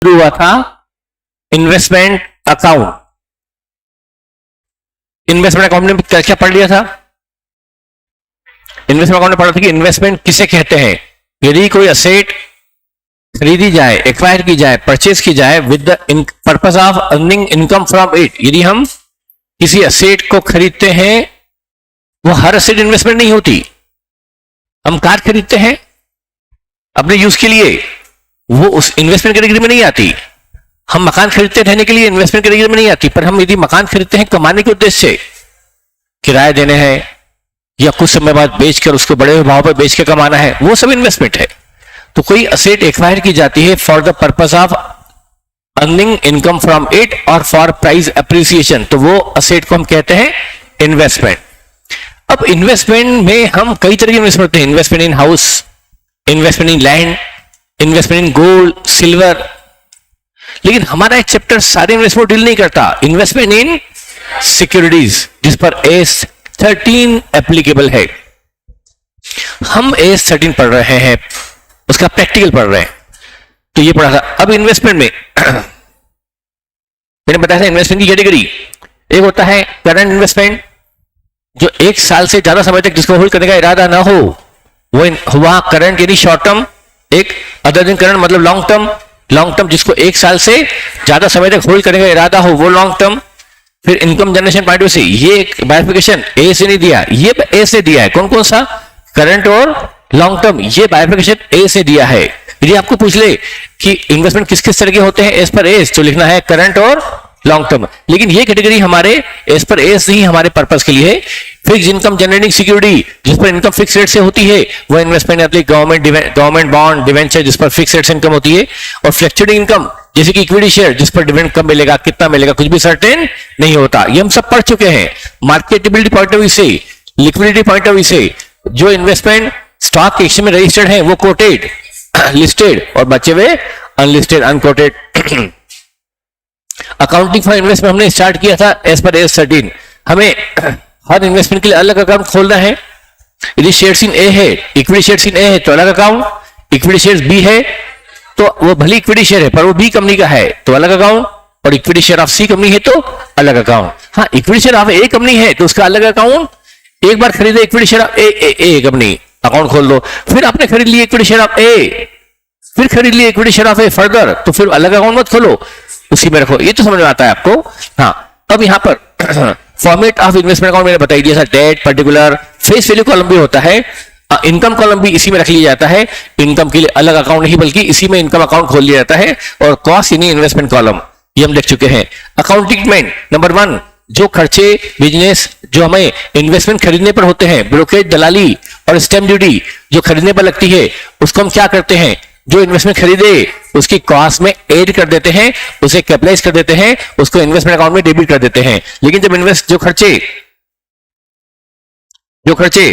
शुरू हुआ था इन्वेस्टमेंट अकाउंट। इन्वेस्टमेंट अकाउंट में क्या क्या पढ़ लिया था? इन्वेस्टमेंट अकाउंट में पढ़ा था कि इन्वेस्टमेंट किसे कहते हैं। यदि कोई असेट खरीदी जाए, एक्वायर की जाए, परचेज की जाए with the purpose of earning income from it. यदि हम किसी असेट को खरीदते हैं, वो हर असेट इन्वेस्टमेंट नहीं होती। हम कार खरीदते हैं अपने यूज के लिए, वो उस इन्वेस्टमेंट कैटेगरी में नहीं आती। हम मकान खरीदते रहने के लिए, इन्वेस्टमेंट कैटेगरी में नहीं आती। पर हम यदि मकान खरीदते हैं कमाने के उद्देश्य से, किराया देने हैं या कुछ समय बाद बेचकर उसको बड़े भाव पर बेच के कमाना है, वो सब इन्वेस्टमेंट है। तो कोई असेट एक्वायर की जाती है for the purpose of earning income from it और फॉर प्राइस अप्रिसिएशन, तो वो असेट को हम कहते हैं इन्वेस्टमेंट। अब इन्वेस्टमेंट में हम कई तरह के इन्वेस्टमेंट करते हैं। Investment in house, investment in land, investment in gold, silver. लेकिन हमारा एक चैप्टर सारे इन्वेस्टमेंट डील नहीं करता। इन्वेस्टमेंट इन सिक्योरिटीज, जिस पर AS13 एप्लीकेबल है। हम AS13 पढ़ रहे हैं, उसका प्रैक्टिकल पढ़ रहे हैं, तो ये पढ़ा था। अब इन्वेस्टमेंट में मैंने बताया था इन्वेस्टमेंट की कैटेगरी। एक होता है करंट इन्वेस्टमेंट, जो एक साल से ज्यादा समय तक जिसको होल्ड करने का इरादा ना हो, वो हुआ करंट, यानी शॉर्ट टर्म। एक अदर दिन करंट मतलब लॉन्ग टर्म। लॉन्ग टर्म जिसको एक साल से ज्यादा समय तक होल्ड करने का इरादा हो, वो लॉन्ग टर्म। फिर income generation point of view से ये एक बाइफिकेशन ए से नहीं दिया, ये ए से दिया है। कौन कौन सा? करंट और लॉन्ग टर्म, ये बाइफिकेशन ए से दिया है। यदि आपको पूछ ले कि इन्वेस्टमेंट किस किस तरह के होते हैं एज पर एज, तो लिखना है करंट और लॉन्ग टर्म। लेकिन ये कैटेगरी हमारे एज पर एज नहीं, हमारे पर्पस के लिए है। फिक्स इनकम जनरेटिंग सिक्योरिटी, जिस पर इनकम फिक्स रेट से होती है, वो इन्वेस्टमेंट आती है। गवर्नमेंट बॉन्ड, डिवेंचर, जिस पर फिक्स रेट से इनकम होती है। और फ्लक्चुएटिंग इनकम, जैसे कि इक्विटी शेयर, जिस पर डिविडेंड कब मिलेगा, कितना मिलेगा, कुछ भी सर्टेन नहीं होता। ये हम सब पढ़ चुके हैं। मार्केटेबिलिटी पॉइंट ऑफ व्यू से, लिक्विडिटी पॉइंट ऑफ व्यू से, जो इन्वेस्टमेंट स्टॉक एक्सचेंज में रजिस्टर्ड है वो कोटेड, लिस्टेड, और बचे हुए unlisted, unquoted. Accounting for investment हमने स्टार्ट किया था एज पर AS13। हमें हर इन्वेस्टमेंट के लिए अलग अकाउंट खोलना है। यदि शेयर्स इन ए है, इक्विटी शेयर्स इन ए है तो अलग अकाउंट, इक्विटी शेयर्स बी है तो वो भली इक्विटी शेयर है पर वो बी कंपनी का है तो अलग अकाउंट, और equity share of C company है तो अलग अकाउंट। हाँ, equity share of A company है तो उसका अलग अकाउंट। एक बार खरीदे equity share of A company, account खोल दो। फिर आपने खरीद ली इक्विटी शेयर ऑफ ए, फिर खरीद ली equity share of A further, तो फिर अलग अकाउंट मत खोलो, उसी में रखो। ये तो समझ में आता है आपको। हाँ, अब यहां पर फॉर्मेट ऑफ इन्वेस्टमेंट अकाउंट मैंने बता दिया था। Date, particular, face value column भी होता है, इनकम कॉलम भी इसी में रख लिया जाता है। इनकम के लिए अलग अकाउंट नहीं बल्कि इसी में इनकम अकाउंट खोल लिया जाता है। और कॉस्ट यानी इन्वेस्टमेंट कॉलम, ये हम देख चुके हैं। अकाउंटिंग में नंबर 1, जो खर्चे बिजनेस जो हमें इन्वेस्टमेंट खरीदने पर होते हैं, ब्रोकरेज, दलाली और स्टैम्प ड्यूटी जो खरीदने पर लगती है, उसको हम क्या करते हैं, जो इन्वेस्टमेंट खरीदे उसकी कॉस्ट में ऐड कर देते हैं, उसे कैपिटलाइज कर देते हैं, उसको इन्वेस्टमेंट अकाउंट में डेबिट कर देते हैं। लेकिन जब जो खर्चे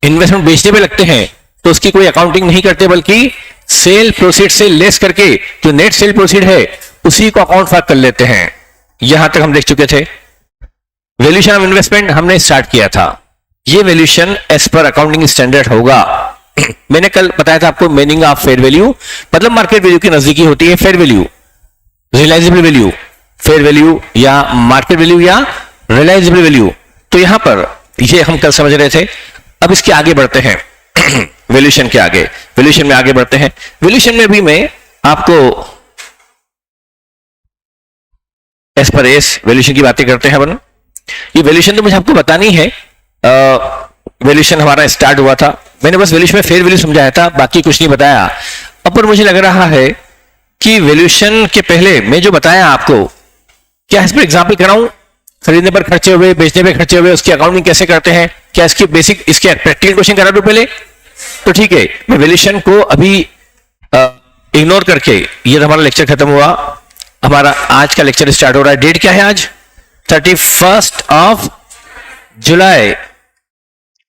इन्वेस्टमेंट बेचने पे लगते हैं तो उसकी कोई अकाउंटिंग नहीं करते, बल्कि सेल प्रोसीड से लेस करके जो नेट सेल प्रोसीड है उसी को अकाउंट फॉर कर लेते हैं। यहां तक हम देख चुके थे। वैल्यूएशन ऑफ इन्वेस्टमेंट हमने स्टार्ट किया था। ये valuation as per accounting standard होगा। मैंने कल बताया था आपको मीनिंग ऑफ फेयर वैल्यू, मतलब मार्केट वैल्यू की नजदीकी होती है fair value, realisable value, fair value या मार्केट वैल्यू या रियलाइजेबल वैल्यू। तो यहां पर ये हम कल समझ रहे थे। अब इसके आगे बढ़ते हैं वैल्यूएशन के आगे, वैल्यूएशन में आगे बढ़ते हैं। वैल्यूएशन में भी मैं आपको एज पर एज वैल्यूएशन की बातें करते हैं अपन। ये वैल्यूएशन तो मुझे आपको बतानी है। वैल्यूएशन हमारा स्टार्ट हुआ था, मैंने बस वैल्यूएशन में फेयर वैल्यू समझाया था, बाकी कुछ नहीं बताया। अब पर मुझे लग रहा है कि वैल्यूएशन के पहले मैं जो बताया आपको, क्या इस पर एग्जाम्पल कराऊं? खरीदने पर खर्चे हुए, बेचने पर खर्चे हुए, उसकी अकाउंटिंग कैसे करते हैं, क्या इसकी बेसिक, इसके प्रैक्टिकल क्वेश्चन करा दूं पहले? तो ठीक है, मैं वैल्यूएशन को अभी इग्नोर करके, ये तो हमारा लेक्चर खत्म हुआ, हमारा आज का लेक्चर स्टार्ट हो रहा है। डेट क्या है आज? 31 ऑफ जुलाई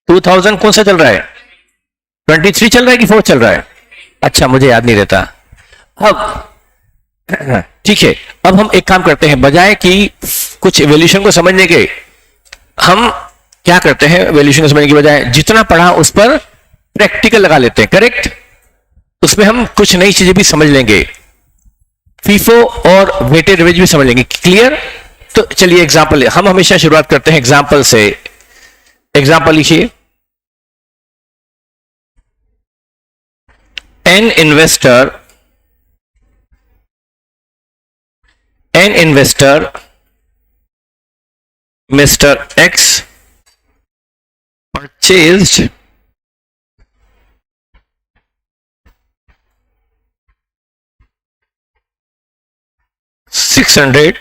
2000। कौन सा चल रहा है? 23 चल रहा है कि 4 चल रहा है? अच्छा, मुझे याद नहीं रहता। अब ठीक है, अब हम एक काम करते हैं, बजाय कि कुछ वैल्यूएशन को समझने के, हम क्या करते हैं, वैल्यूएशन को समझने की बजाय जितना पढ़ा उस पर प्रैक्टिकल लगा लेते हैं। करेक्ट? उसमें हम कुछ नई चीजें भी समझ लेंगे। फीफो और वेटेड एवरेज भी समझ लेंगे। क्लियर? तो चलिए एग्जांपल, हम हमेशा शुरुआत करते हैं एग्जांपल से। एग्जांपल लिखिए, an investor mister x purchased $600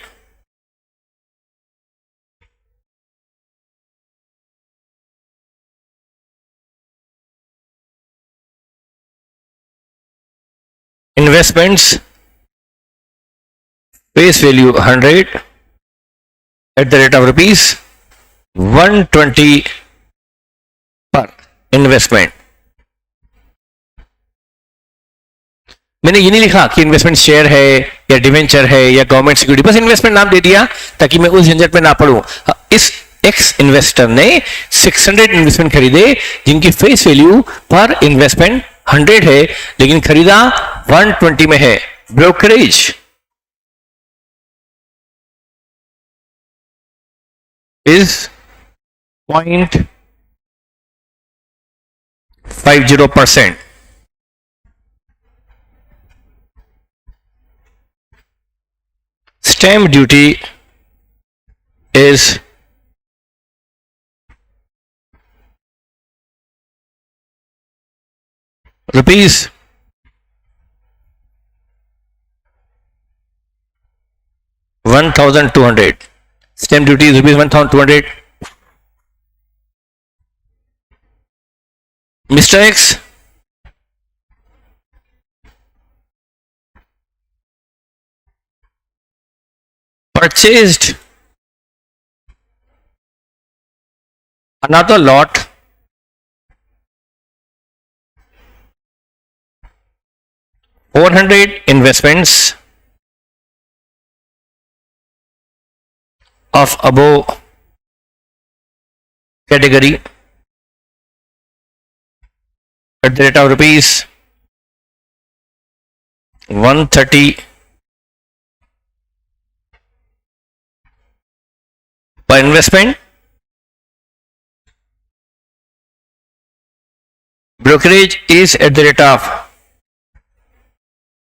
investments, face value 100 at the rate of rupees 120 पर इन्वेस्टमेंट। मैंने ये नहीं लिखा कि इन्वेस्टमेंट शेयर है या डिवेंचर है या गवर्नमेंट सिक्योरिटी, बस इन्वेस्टमेंट नाम दे दिया ताकि मैं उस झंझट में ना पड़ूं। इस एक्स इन्वेस्टर ने 600 इन्वेस्टमेंट खरीदे जिनकी फेस वैल्यू पर इन्वेस्टमेंट 100 है, लेकिन खरीदा 120 में है। Brokerage is 0.50%। Stamp duty is rupees 1,200. Stamp duty is rupees 1,200. Mr. X purchased another lot $400 investments of above category at the rate of rupees 130 per investment. Brokerage is at the rate of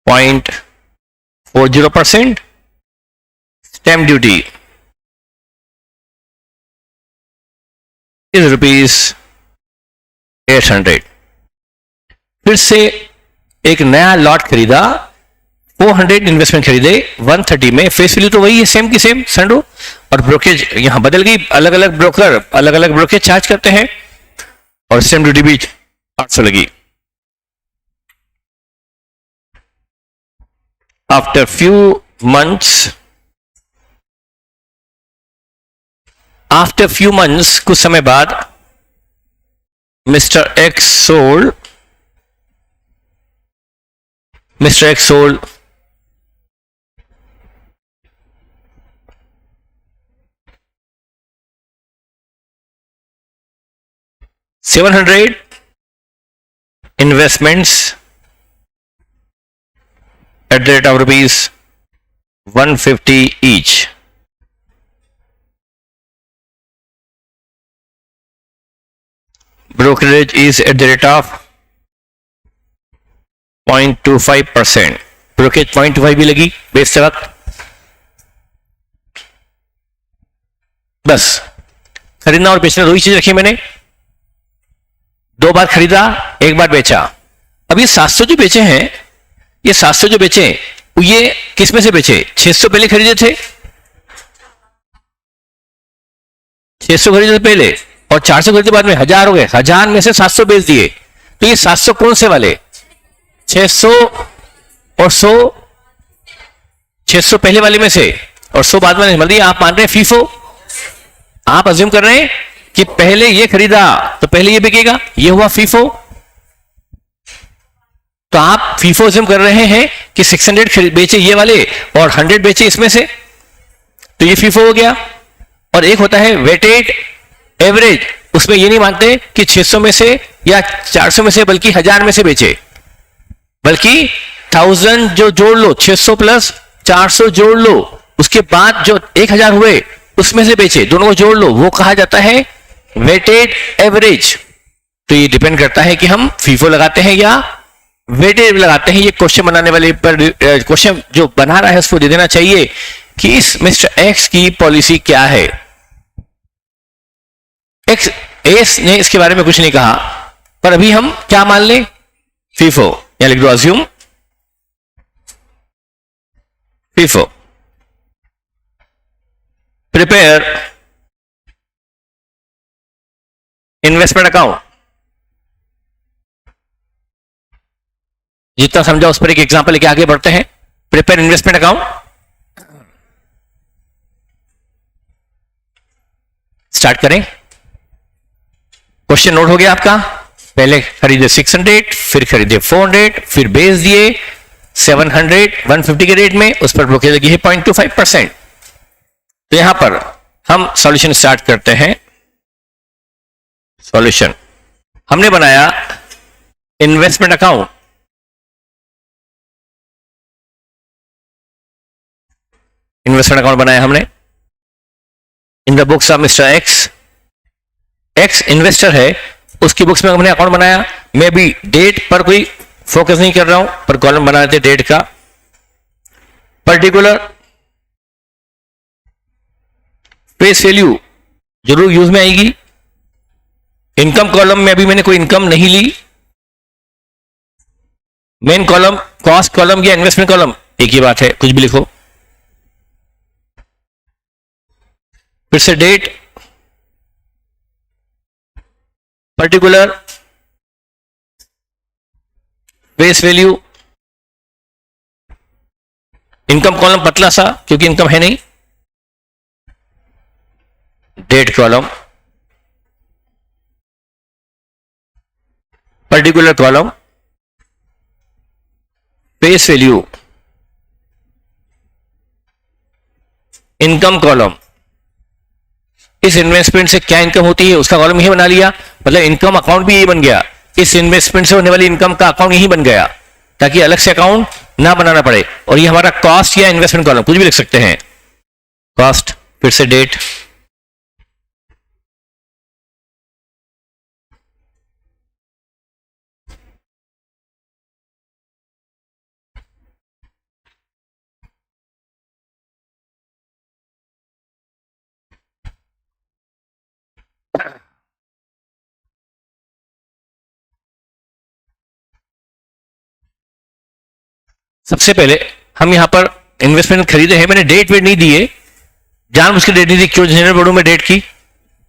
0.40%. Stamp duty is rupees 800. फिर से एक नया lot खरीदा, 400 investment खरीदे 130 में, face value तो वही है, सेम की सेम संडो, और ब्रोकरेज यहां बदल गई, अलग अलग ब्रोकर अलग अलग ब्रोकरेज चार्ज करते हैं, और स्टैम्प ड्यूटी भी 800 लगी। आफ्टर फ्यू मंथ्स कुछ समय बाद mister x sold $700 investments at the rate of rupees 150 each. Brokerage is at the rate of 0.25%. Brokerage 0.25 भी लगी बेचते वक्त। बस खरीदना और बेचना दो ही चीज रखी मैंने, 2 बार खरीदा, 1 बार बेचा। अब ये 700 जो बेचे हैं, ये 700 जो बेचे ये किस में से बेचे? 600 पहले खरीदे थे, 600 खरीदे थे पहले, और 400 खरीदे बाद में 1000 हो गए, 1000 में से 700 बेच दिए। तो ये 700 कौन से वाले? 600 और 100, 600 पहले वाले में से और 100 बाद में। मतलब आप मान रहे हैं फीफो, आप अज्यूम कर रहे हैं कि पहले ये खरीदा तो पहले ये बिकेगा, ये हुआ फीफो। तो आप फीफो अज्यूम कर रहे हैं कि 600 बेचे ये वाले और 100 बेचे इसमें से, तो ये फीफो हो गया। और एक होता है वेटेड एवरेज, उसमें ये नहीं मानते कि 600 में से या 400 में से, बल्कि 1000 में से बेचे, बल्कि 1000 जो जोड़ लो, 600 प्लस 400 जोड़ लो, उसके बाद जो 1000 हुए उसमें से बेचे, दोनों को जोड़ लो, वो कहा जाता है वेटेड एवरेज। तो ये डिपेंड करता है कि हम फीफो लगाते हैं या वेटेड लगाते हैं। ये क्वेश्चन बनाने वाले पर, क्वेश्चन जो बना रहा है उसको दे देना चाहिए कि इस मिस्टर एक्स की पॉलिसी क्या है। एक्स एस ने इसके बारे में कुछ नहीं कहा, पर अभी हम क्या मान लें, फीफो, या लिख दो assume FIFO. Prepare investment account. जितना समझा उस पर एक एग्जांपल लेके आगे बढ़ते हैं। प्रिपेयर इन्वेस्टमेंट अकाउंट, स्टार्ट करें। क्वेश्चन नोट हो गया आपका। पहले खरीदे 600, फिर खरीदे 400, फिर बेच दिए 700 150 के रेट में, उस पर ब्रोकेज लगी है 0.25%। तो यहां पर हम सॉल्यूशन स्टार्ट करते हैं। सॉल्यूशन हमने बनाया इन्वेस्टमेंट अकाउंट। इन्वेस्टमेंट अकाउंट बनाया हमने इन the books of mister x. X investor है, उसकी बुक्स में हमने अकाउंट बनाया। मैं भी डेट पर कोई फोकस नहीं कर रहा हूं, पर कॉलम बना देते डेट का। पर्टिकुलर फेस वैल्यू जरूर यूज में आएगी। इनकम कॉलम में अभी मैंने कोई इनकम नहीं ली। मेन कॉलम कॉस्ट कॉलम या इन्वेस्टमेंट कॉलम एक ही बात है, कुछ भी लिखो। फिर से date, particular, face value, income column पतला सा क्योंकि इनकम है नहीं, date column, particular column, face value, income column. इस इन्वेस्टमेंट से क्या इनकम होती है उसका कॉलम यही बना लिया, मतलब इनकम अकाउंट भी यही बन गया। इस इन्वेस्टमेंट से होने वाली इनकम का अकाउंट यही बन गया, ताकि अलग से अकाउंट ना बनाना पड़े। और ये हमारा कॉस्ट या इन्वेस्टमेंट कॉलम, कुछ भी लिख सकते हैं। कॉस्ट, फिर से डेट, सबसे पहले हम यहां पर इन्वेस्टमेंट खरीदे हैं, मैंने डेट वेट नहीं दिए, जानबूझ के डेट नहीं दी। क्यों जनरल बोर्डों में डेट की?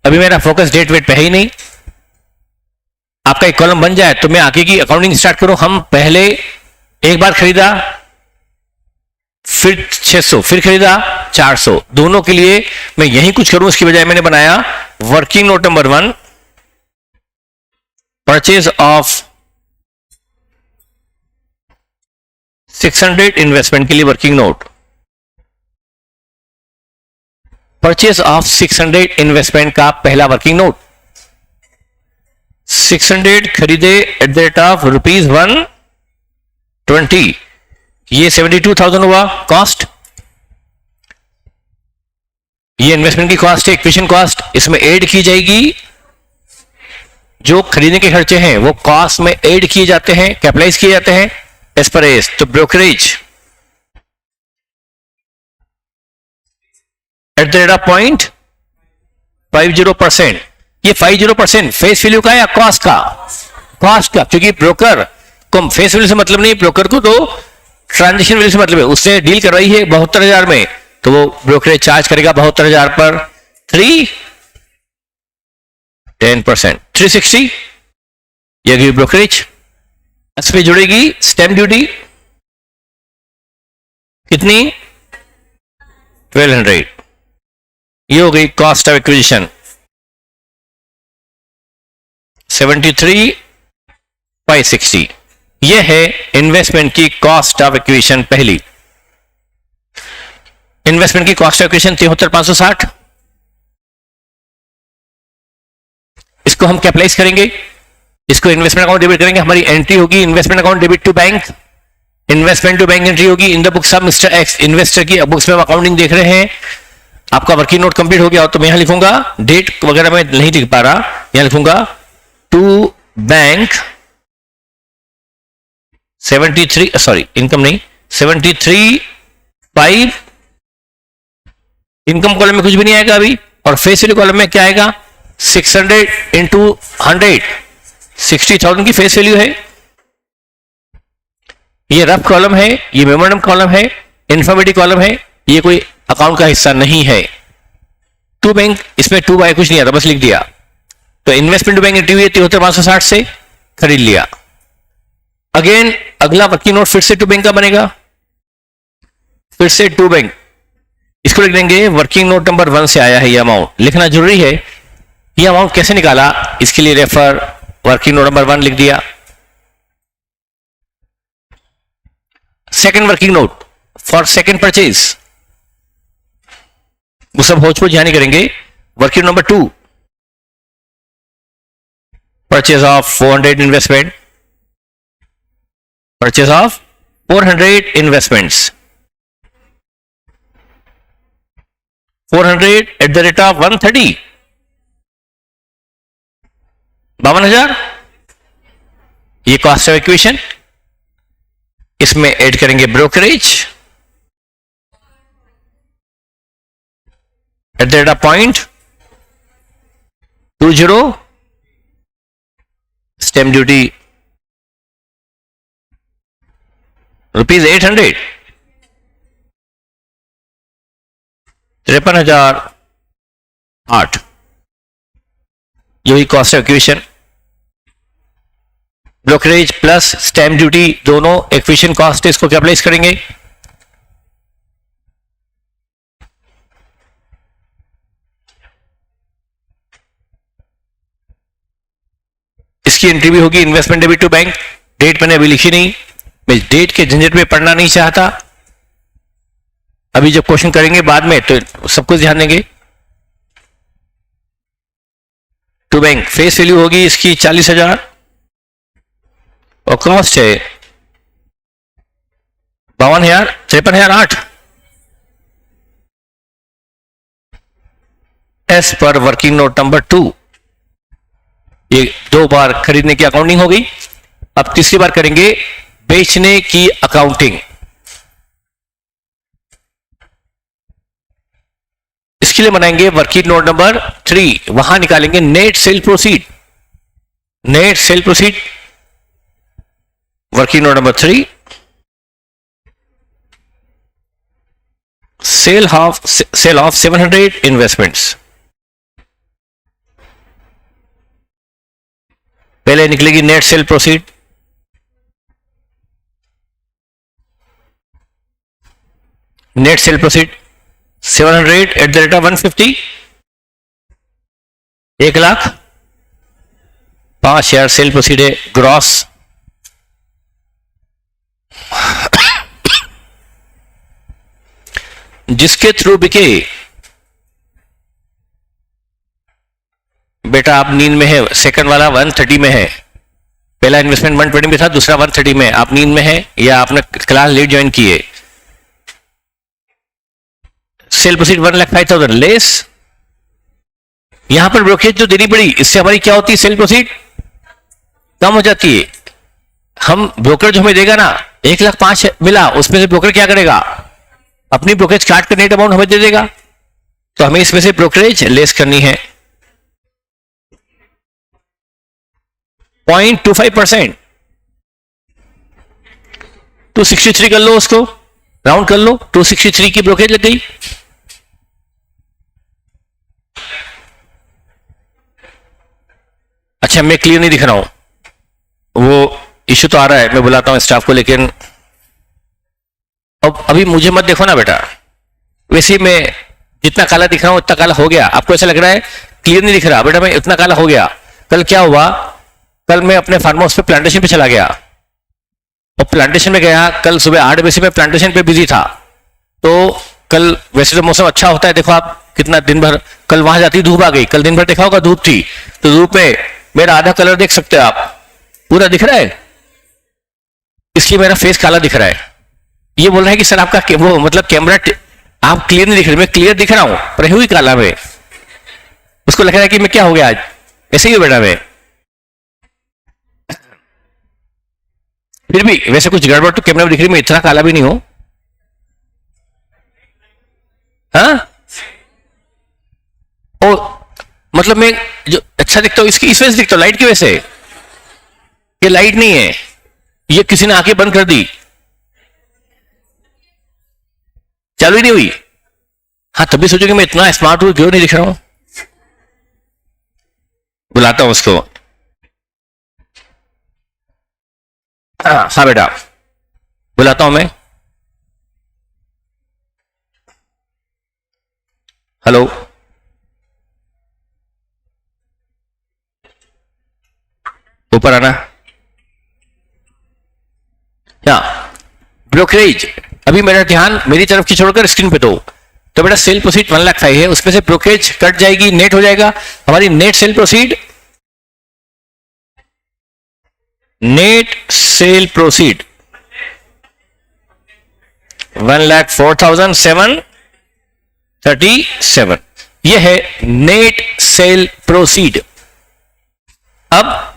अभी मेरा फोकस डेट वेट पे है ही नहीं। आपका एक कॉलम बन जाए तो मैं आगे की अकाउंटिंग स्टार्ट करूं। हम पहले एक बार खरीदा, फिर 600, फिर खरीदा 400, दोनों के लिए मैं यही कुछ करूं उसकी बजाय मैंने बनाया working note number 1, purchase of 600 investment के लिए working note. Purchase of 600 investment का पहला वर्किंग नोट। 600 खरीदे एट द रेट ऑफ ₹120, ये 72,000 हुआ कॉस्ट। ये इन्वेस्टमेंट की कॉस्ट है, इक्विशन कॉस्ट। इसमें ऐड की जाएगी जो खरीदने के खर्चे हैं, वो कॉस्ट में ऐड किए जाते हैं, कैपिटलाइज किए जाते हैं एज पर एज। तो brokerage at the rate of 0.50%। ये 50% फेस वैल्यू का है या कॉस्ट का? कॉस्ट का, क्योंकि ब्रोकर को फेस वैल्यू से मतलब नहीं, ब्रोकर को तो ट्रांजेक्शन वैल्यू से मतलब है। उसने डील करवाई है 72,000 में, तो वो ब्रोकरेज चार्ज करेगा 72,000 पर 10%, 360 ये ब्रोकरेज। इसमें जुड़ेगी स्टैंप ड्यूटी, कितनी? 1200। ये हो गई कॉस्ट ऑफ एक्विजिशन 73,560। ये है इन्वेस्टमेंट की कॉस्ट ऑफ एक्विजिशन पहली। इन्वेस्टमेंट की कॉस्ट ऑफ एक्विजिशन 73,560। इसको हम कैपिटलाइज करेंगे, इसको इन्वेस्टमेंट अकाउंट डेबिट करेंगे। हमारी एंट्री होगी investment account debit to bank, investment to bank entry होगी in the books of mister X, investor की बुक्स में अकाउंटिंग देख रहे हैं। आपका वर्किंग नोट कंप्लीट हो गया तो मैं यहां लिखूंगा, डेट वगैरह मैं नहीं लिख पा रहा, यहां लिखूंगा टू बैंक 73, सॉरी इनकम नहीं, 73.5 इनकम कॉलम में कुछ भी नहीं आएगा अभी, और फेस वैल्यू कॉलम में क्या आएगा 600 इंटू 100, 60,000 की फेस वैल्यू है। ये रफ कॉलम है, ये मेमोरेंडम कॉलम है, इन्फॉर्मेटिव कॉलम है, ये कोई अकाउंट का हिस्सा नहीं है। टू बैंक, इसमें टू बाय कुछ नहीं आता, बस लिख दिया। तो इन्वेस्टमेंट टू बैंक एंट्री हुई 73,560 से खरीद लिया। अगेन अगला वर्किंग नोट फिर से टू बैंक का बनेगा, फिर से टू बैंक, इसको लिख देंगे वर्किंग नोट नंबर 1 से आया है ये अमाउंट, लिखना जरूरी है। ये अमाउंट कैसे निकाला, इसके लिए रेफर वर्किंग नोट नंबर 1 लिख दिया। Second working note for second purchase, वो सब होच पोच यहां नहीं करेंगे। Working number 2 purchase of 400 investment, purchase of 400 investments, 400 at the rate of 130, 52,000, ये कॉस्ट ऑफ इक्विशन। इसमें ऐड करेंगे brokerage at the rate of 0.20, stamp duty ₹800, 53,008, यही cost of acquisition. Brokerage plus stamp duty दोनों एक्विजिशन कॉस्ट, इसको क्या place करेंगे, इसकी entry भी होगी investment debit to bank. Date मैंने अभी लिखी नहीं, मैं डेट के झंझट में पढ़ना नहीं चाहता, अभी जब क्वेश्चन करेंगे बाद में तो सब कुछ ध्यान देंगे। टू बैंक फेस वैल्यू होगी इसकी 40,000 और कॉस्ट है 52,000, 53,008 एस पर वर्किंग नोट नंबर 2। ये 2 बार खरीदने की अकाउंटिंग हो गई। अब तीसरी बार करेंगे बेचने की अकाउंटिंग। इसके लिए बनाएंगे वर्किंग नोट नंबर 3, वहां निकालेंगे net sale proceed, net sale proceed working note number 3, sale of 700 investments. पहले निकलेगी net sale proceed, net sale proceed 700 at the rate of 150, 1,05,000 sale proceed है ग्रॉस। जिसके थ्रू बिके, बेटा आप नींद में है, सेकंड वाला 130 में है, पहला इन्वेस्टमेंट 120 में था, दूसरा 130 में, आप नींद में है या आपने क्लास लेट ज्वाइन की है। सेल प्रोसीड 1,05,000 लेस, यहां पर ब्रोकरेज जो देनी पड़ी, इससे हमारी क्या होती है, सेल प्रोसीड कम हो जाती है। हम ब्रोकर जो हमें देगा ना 1,05,000 मिला, उसमें से ब्रोकर क्या करेगा, अपनी ब्रोकरेज काट कर नेट अमाउंट हमें दे देगा, तो हमें इसमें से ब्रोकरेज लेस करनी है 0.25%। 263 कर लो, उसको राउंड कर लो, 263 की ब्रोकरेज लग गई। अच्छा मैं क्लियर नहीं दिख रहा हूं, वो इश्यू तो आ रहा है, मैं बुलाता हूं स्टाफ को, लेकिन अब अभी मुझे मत देखो ना बेटा, वैसे मैं जितना काला दिख रहा हूं उतना काला हो गया, आपको ऐसा लग रहा है क्लियर नहीं दिख रहा, बेटा मैं इतना काला हो गया। कल क्या हुआ, कल मैं अपने फार्म हाउस पे प्लांटेशन पे चला गया, और प्लांटेशन में गया, कल सुबह 8 बजे से मैं प्लांटेशन पे बिजी था, तो कल वैसे तो मौसम अच्छा होता है, देखो आप कितना दिन भर, कल वहां जाती धूप आ गई, कल दिन भर देखा होगा धूप थी, तो धूप में मेरा आधा कलर देख सकते हो आप, पूरा दिख रहा है, इसलिए मेरा फेस काला दिख रहा है। ये बोल रहा है कि सर आपका वो मतलब कैमरा आप क्लियर नहीं दिख रहे। मैं क्लियर दिख रहा हूं पर हुई काला में। उसको लग रहा है कि मैं क्या हो गया आज, ऐसे ही बैठा मैं। फिर भी वैसे कुछ गड़बड़ तो कैमरा में दिख रही, मैं इतना काला भी नहीं हूं। हाँ ओ मतलब मैं जो अच्छा दिखता हूं इसकी इस वजह से दिखता हूं, लाइट की वजह से। ये लाइट नहीं है, ये किसी ने आंखें बंद कर दी, चालू ही नहीं हुई। हाँ तभी सोचो कि मैं इतना स्मार्ट हूं, क्यों नहीं दिख रहा हूं। बुलाता हूं उसको। हाँ बेटा बुलाता हूं मैं। हेलो ऊपर आना। या ब्रोकरेज, अभी मेरा ध्यान मेरी तरफ की छोड़कर स्क्रीन पे दो। तो बेटा सेल प्रोसीड 1,05,000 है, उसमें से ब्रोकरेज कट जाएगी, नेट हो जाएगा। हमारी net sale proceed, net sale proceed 1,04,737, यह है नेट सेल प्रोसीड। अब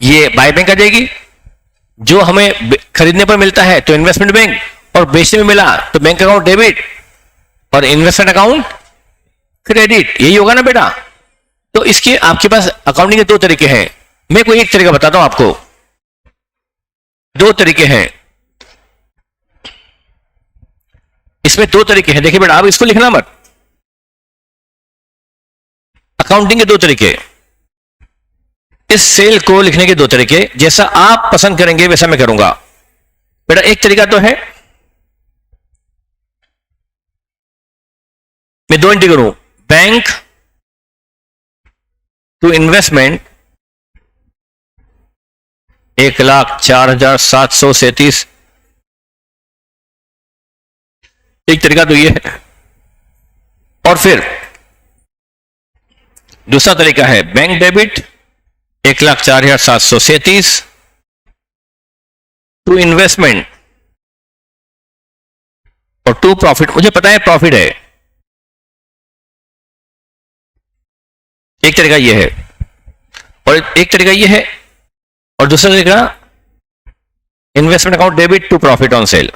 ये बाय बैंक आ जाएगी। जो हमें खरीदने पर मिलता है तो इन्वेस्टमेंट बैंक, और बेचने में मिला तो बैंक अकाउंट डेबिट और इन्वेस्टमेंट अकाउंट क्रेडिट। यही होगा ना बेटा। तो इसके आपके पास अकाउंटिंग के दो तरीके हैं। मैं कोई एक तरीका बताता हूं आपको। दो तरीके हैं इसमें, दो तरीके हैं। देखिए बेटा आप इसको लिखना मत। अकाउंटिंग के दो तरीके, इस सेल को लिखने के दो तरीके, जैसा आप पसंद करेंगे वैसा मैं करूंगा। बेटा एक तरीका तो है मैं दो एंट्री करूं, बैंक टू इन्वेस्टमेंट 1,04,737। एक तरीका तो ये है। और फिर दूसरा तरीका है बैंक डेबिट 1,04,737 टू इन्वेस्टमेंट और टू प्रॉफिट। मुझे पता है प्रॉफिट है। एक तरीका ये है और एक तरीका ये है, और दूसरा तरीका investment account debit to profit on sale.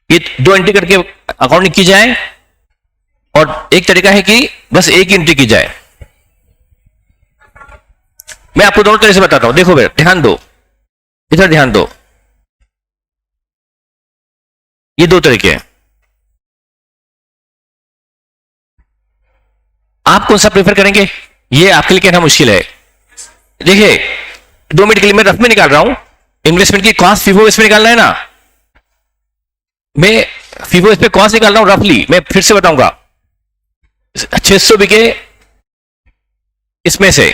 ये दो एंट्री करके अकाउंटिंग की जाए, और एक तरीका है कि बस एक ही एंट्री की जाए। मैं आपको दोनों तरह से बताता हूं। देखो बेटा ध्यान दो, इधर ध्यान दो। ये दो तरीके हैं, आप कौन सा प्रेफर करेंगे ये आपके लिए कहना मुश्किल है। देखिए 2 मिनट के लिए मैं रफ में निकाल रहा हूं। इन्वेस्टमेंट की कॉस्ट फीफो इसमें निकालना है ना, मैं फीफो इस पे कॉस्ट निकाल रहा हूं रफली। मैं फिर से बताऊंगा 600 बिके इसमें से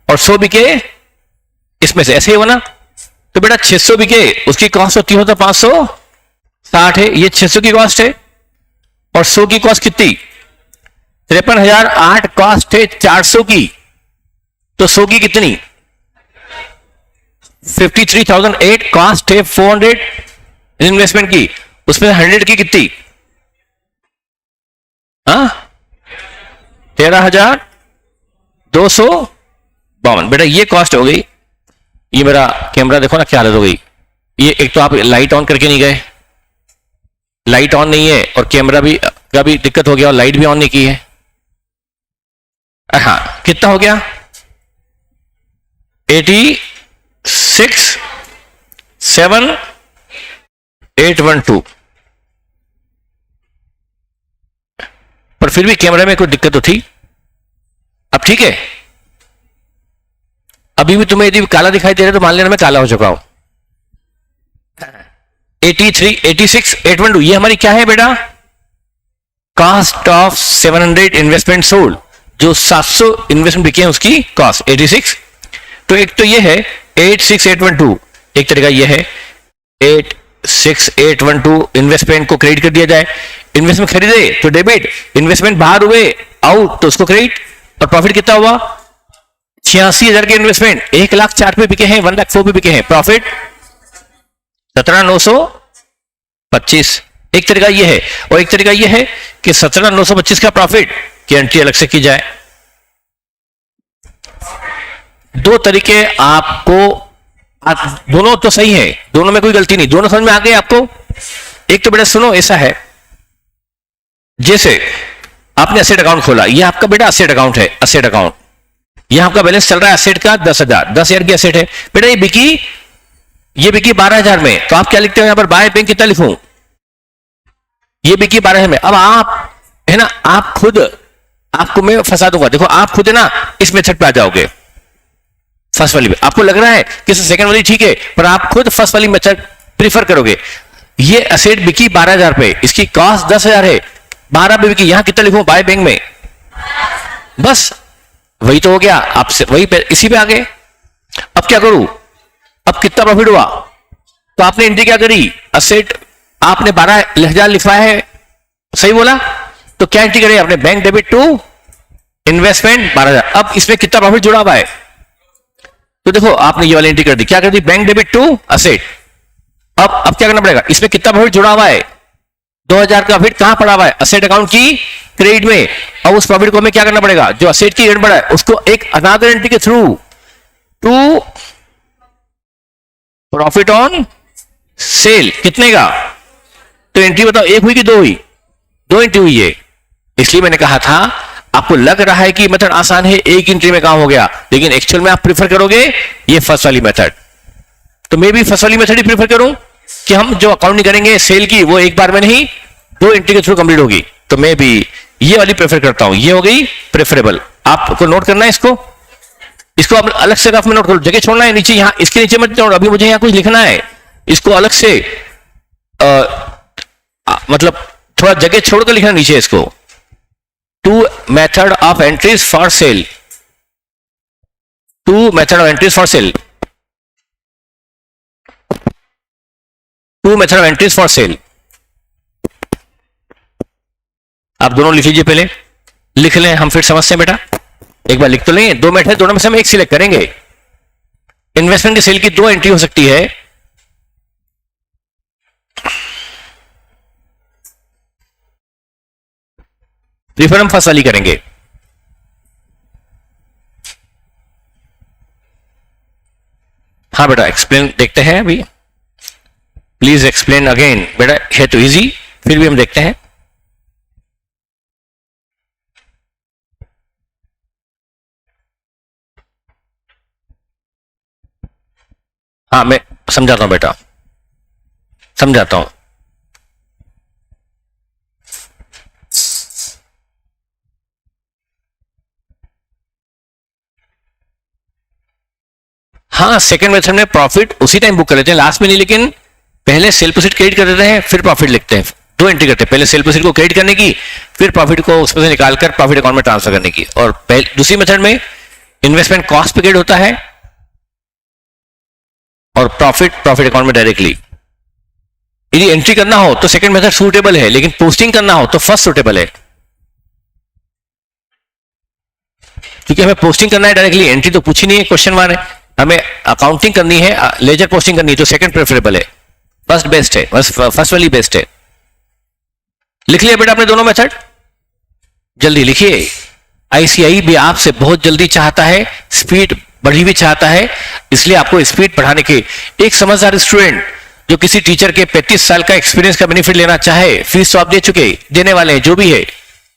और 100 बिके इसमें से, ऐसे ही हो ना। तो बेटा 600 बिके उसकी कॉस्ट होती हो तो 560 है, ये 600 की कॉस्ट है। और 100 की कॉस्ट कितनी 53,008 कॉस्ट है 400 की। तो 100 की कितनी 53,008 कॉस्ट है 400 इन्वेस्टमेंट की, उसमें 100 की कितनी 13,252। बेटा ये कॉस्ट हो गई। ये मेरा कैमरा देखो ना क्या हालत हो गई। ये एक तो आप लाइट ऑन करके नहीं गए, लाइट ऑन नहीं है, और कैमरा भी का भी दिक्कत हो गया, और लाइट भी ऑन नहीं की है। हाँ कितना हो गया 86,7,812। पर फिर भी कैमरा में कोई दिक्कत तो थी। अब ठीक है, अभी भी तुम्हें यदि काला दिखाई दे रहा है तो मान लेना मैं काला हो चुका हूं। 83, 86, 812 ये हमारी क्या है बेटा कॉस्ट ऑफ 700 इन्वेस्टमेंट सोल्ड। जो 700 इन्वेस्टमेंट बिके हैं उसकी कॉस्ट 86। तो एक तो ये है 86,812, एक तरीका ये है 86,812 इन्वेस्टमेंट को क्रेडिट कर दिया जाए। इन्वेस्टमेंट खरीदे तो डेबिट, इन्वेस्टमेंट बाहर हुए आउट तो उसको क्रेडिट। और प्रॉफिट कितना हुआ? 86,000 के इन्वेस्टमेंट 1,04,000 पे बिके हैं, 1,04,000 पे बिके हैं, प्रॉफिट 17,925। एक तरीका यह है, और एक तरीका यह है कि 17,925 का प्रॉफिट की एंट्री अलग से की जाए। दो तरीके आपको, दोनों तो सही है, दोनों में कोई गलती नहीं, दोनों समझ में आ गए आपको। एक तो बेटा सुनो, ऐसा है जैसे आपने एसेट अकाउंट खोला, ये आपका बेटा एसेट अकाउंट है, एसेट अकाउंट, यह आपका बैलेंस चल रहा है एसेट का 10,000 की एसेट है बेटा। ये बिकी 12,000 में, तो आप क्या लिखते हो यहां पर? बाय बैंक कितना लिखूं? ये बिकी 12,000 में। अब आप है ना, आप खुद, आपको मैं फंसा दूंगा, देखो आप खुद है ना इस मेथड पे आ जाओगे, फर्स्ट वाली में। आपको लग रहा है कि सेकंड वाली ठीक है, पर आप खुद फर्स्ट वाली मेथड प्रीफर करोगे। ये एसेट बिकी 12,000 पे, इसकी कॉस्ट 10,000 है, 12 पे बिकी, यहां कितना लिखूं? बाय बैंक में, बस वही तो हो गया आपसे, वही इसी पे आ गए। अब क्या करूं? अब कितना प्रॉफिट हुआ? तो आपने एंट्री क्या करी? एसेट आपने 12,000 लिखा है, सही बोला, तो क्या एंट्री करें आपने? Bank debit to investment 12,000। अब इसमें कितना प्रॉफिट जुड़ा हुआ है? तो देखो आपने ये वाली एंट्री कर दी, क्या कर दी? Bank debit to asset. अब क्या करना पड़ेगा? इसमें कितना प्रॉफिट जुड़ा हुआ है? 2,000 का प्रॉफिट कहां पड़ा हुआ है? एसेट अकाउंट की क्रेडिट में। अब उस प्रॉफिट को हमें क्या करना पड़ेगा? जो एसेट की रेट बढ़ा है उसको एक अनदर एंट्री के through to profit on sale, कितने का? तो एंट्री बताओ, एक हुई कि दो हुई? दो एंट्री हुई है। इसलिए मैंने कहा था आपको लग रहा है कि मेथड आसान है, एक एंट्री में काम हो गया, लेकिन एक्चुअल में आप प्रीफर करोगे ये फर्स्ट वाली मेथड। तो मैं भी फर्स्ट वाली मेथड ही प्रीफर करूं कि हम जो अकाउंटिंग करेंगे सेल की वो एक बार में नहीं, दो एंट्री के थ्रू कंप्लीट होगी। तो मैं भी ये वाली प्रेफर करता हूं, ये हो गई प्रेफरेबल। आपको नोट करना है इसको आप अलग से रफ में नोट करो, जगह छोड़ना है नीचे, यहां इसके नीचे मत छोड़ो, अभी मुझे यहां कुछ लिखना है, इसको अलग से मतलब थोड़ा जगह छोड़कर लिखना नीचे इसको। Two method of entries for sale, two method of entries for sale, two method of entries for sale. आप दोनों लिख लीजिए, पहले लिख लें, हम फिर समझते हैं बेटा। एक बार लिख तो लें, दो मेथड, दोनों में से हम एक सिलेक्ट करेंगे। इन्वेस्टमेंट की सेल की दो एंट्री हो सकती है, प्रीफर हम फर्स्ट वाली करेंगे। हाँ बेटा एक्सप्लेन देखते हैं अभी, प्लीज एक्सप्लेन अगेन। बेटा है तो इजी, फिर भी हम देखते हैं। हाँ मैं समझाता हूं बेटा, समझाता हूं। हाँ सेकंड मेथड में प्रॉफिट उसी टाइम बुक कर लेते हैं, लास्ट में नहीं, लेकिन पहले सेल प्रोसीड क्रेडिट कर देते हैं, फिर प्रॉफिट लिखते हैं। दो एंट्री करते हैं, पहले सेल प्रोसीड को क्रेडिट करने की, फिर प्रॉफिट को उसमें से निकालकर प्रॉफिट अकाउंट में ट्रांसफर करने की। और दूसरी मेथड में इन्वेस्टमेंट कॉस्ट पे क्रेडिट होता है और प्रॉफिट अकाउंट में डायरेक्टली। यदि एंट्री करना हो तो सेकंड मेथड सूटेबल है, लेकिन पोस्टिंग करना हो तो फर्स्ट सूटेबल है, क्योंकि हमें पोस्टिंग करना है डायरेक्टली, एंट्री तो पूछी नहीं है, क्वेश्चन मार है, हमें अकाउंटिंग करनी है, लेजर पोस्टिंग करनी है, तो सेकंड प्रेफरेबल है, फर्स्ट बेस्ट है, बस फर्स्ट वाली बेस्ट है। लिख लिया बेटा आपने दोनों मेथड? जल्दी लिखिए। आईसीआई भी आपसे बहुत जल्दी चाहता है, स्पीड बढ़ी हुई चाहता है, इसलिए आपको स्पीड बढ़ाने के, एक समझदार स्टूडेंट जो किसी टीचर के 35 साल का एक्सपीरियंस का बेनिफिट लेना चाहे, फीस तो आप दे चुके, देने वाले हैं, जो भी है,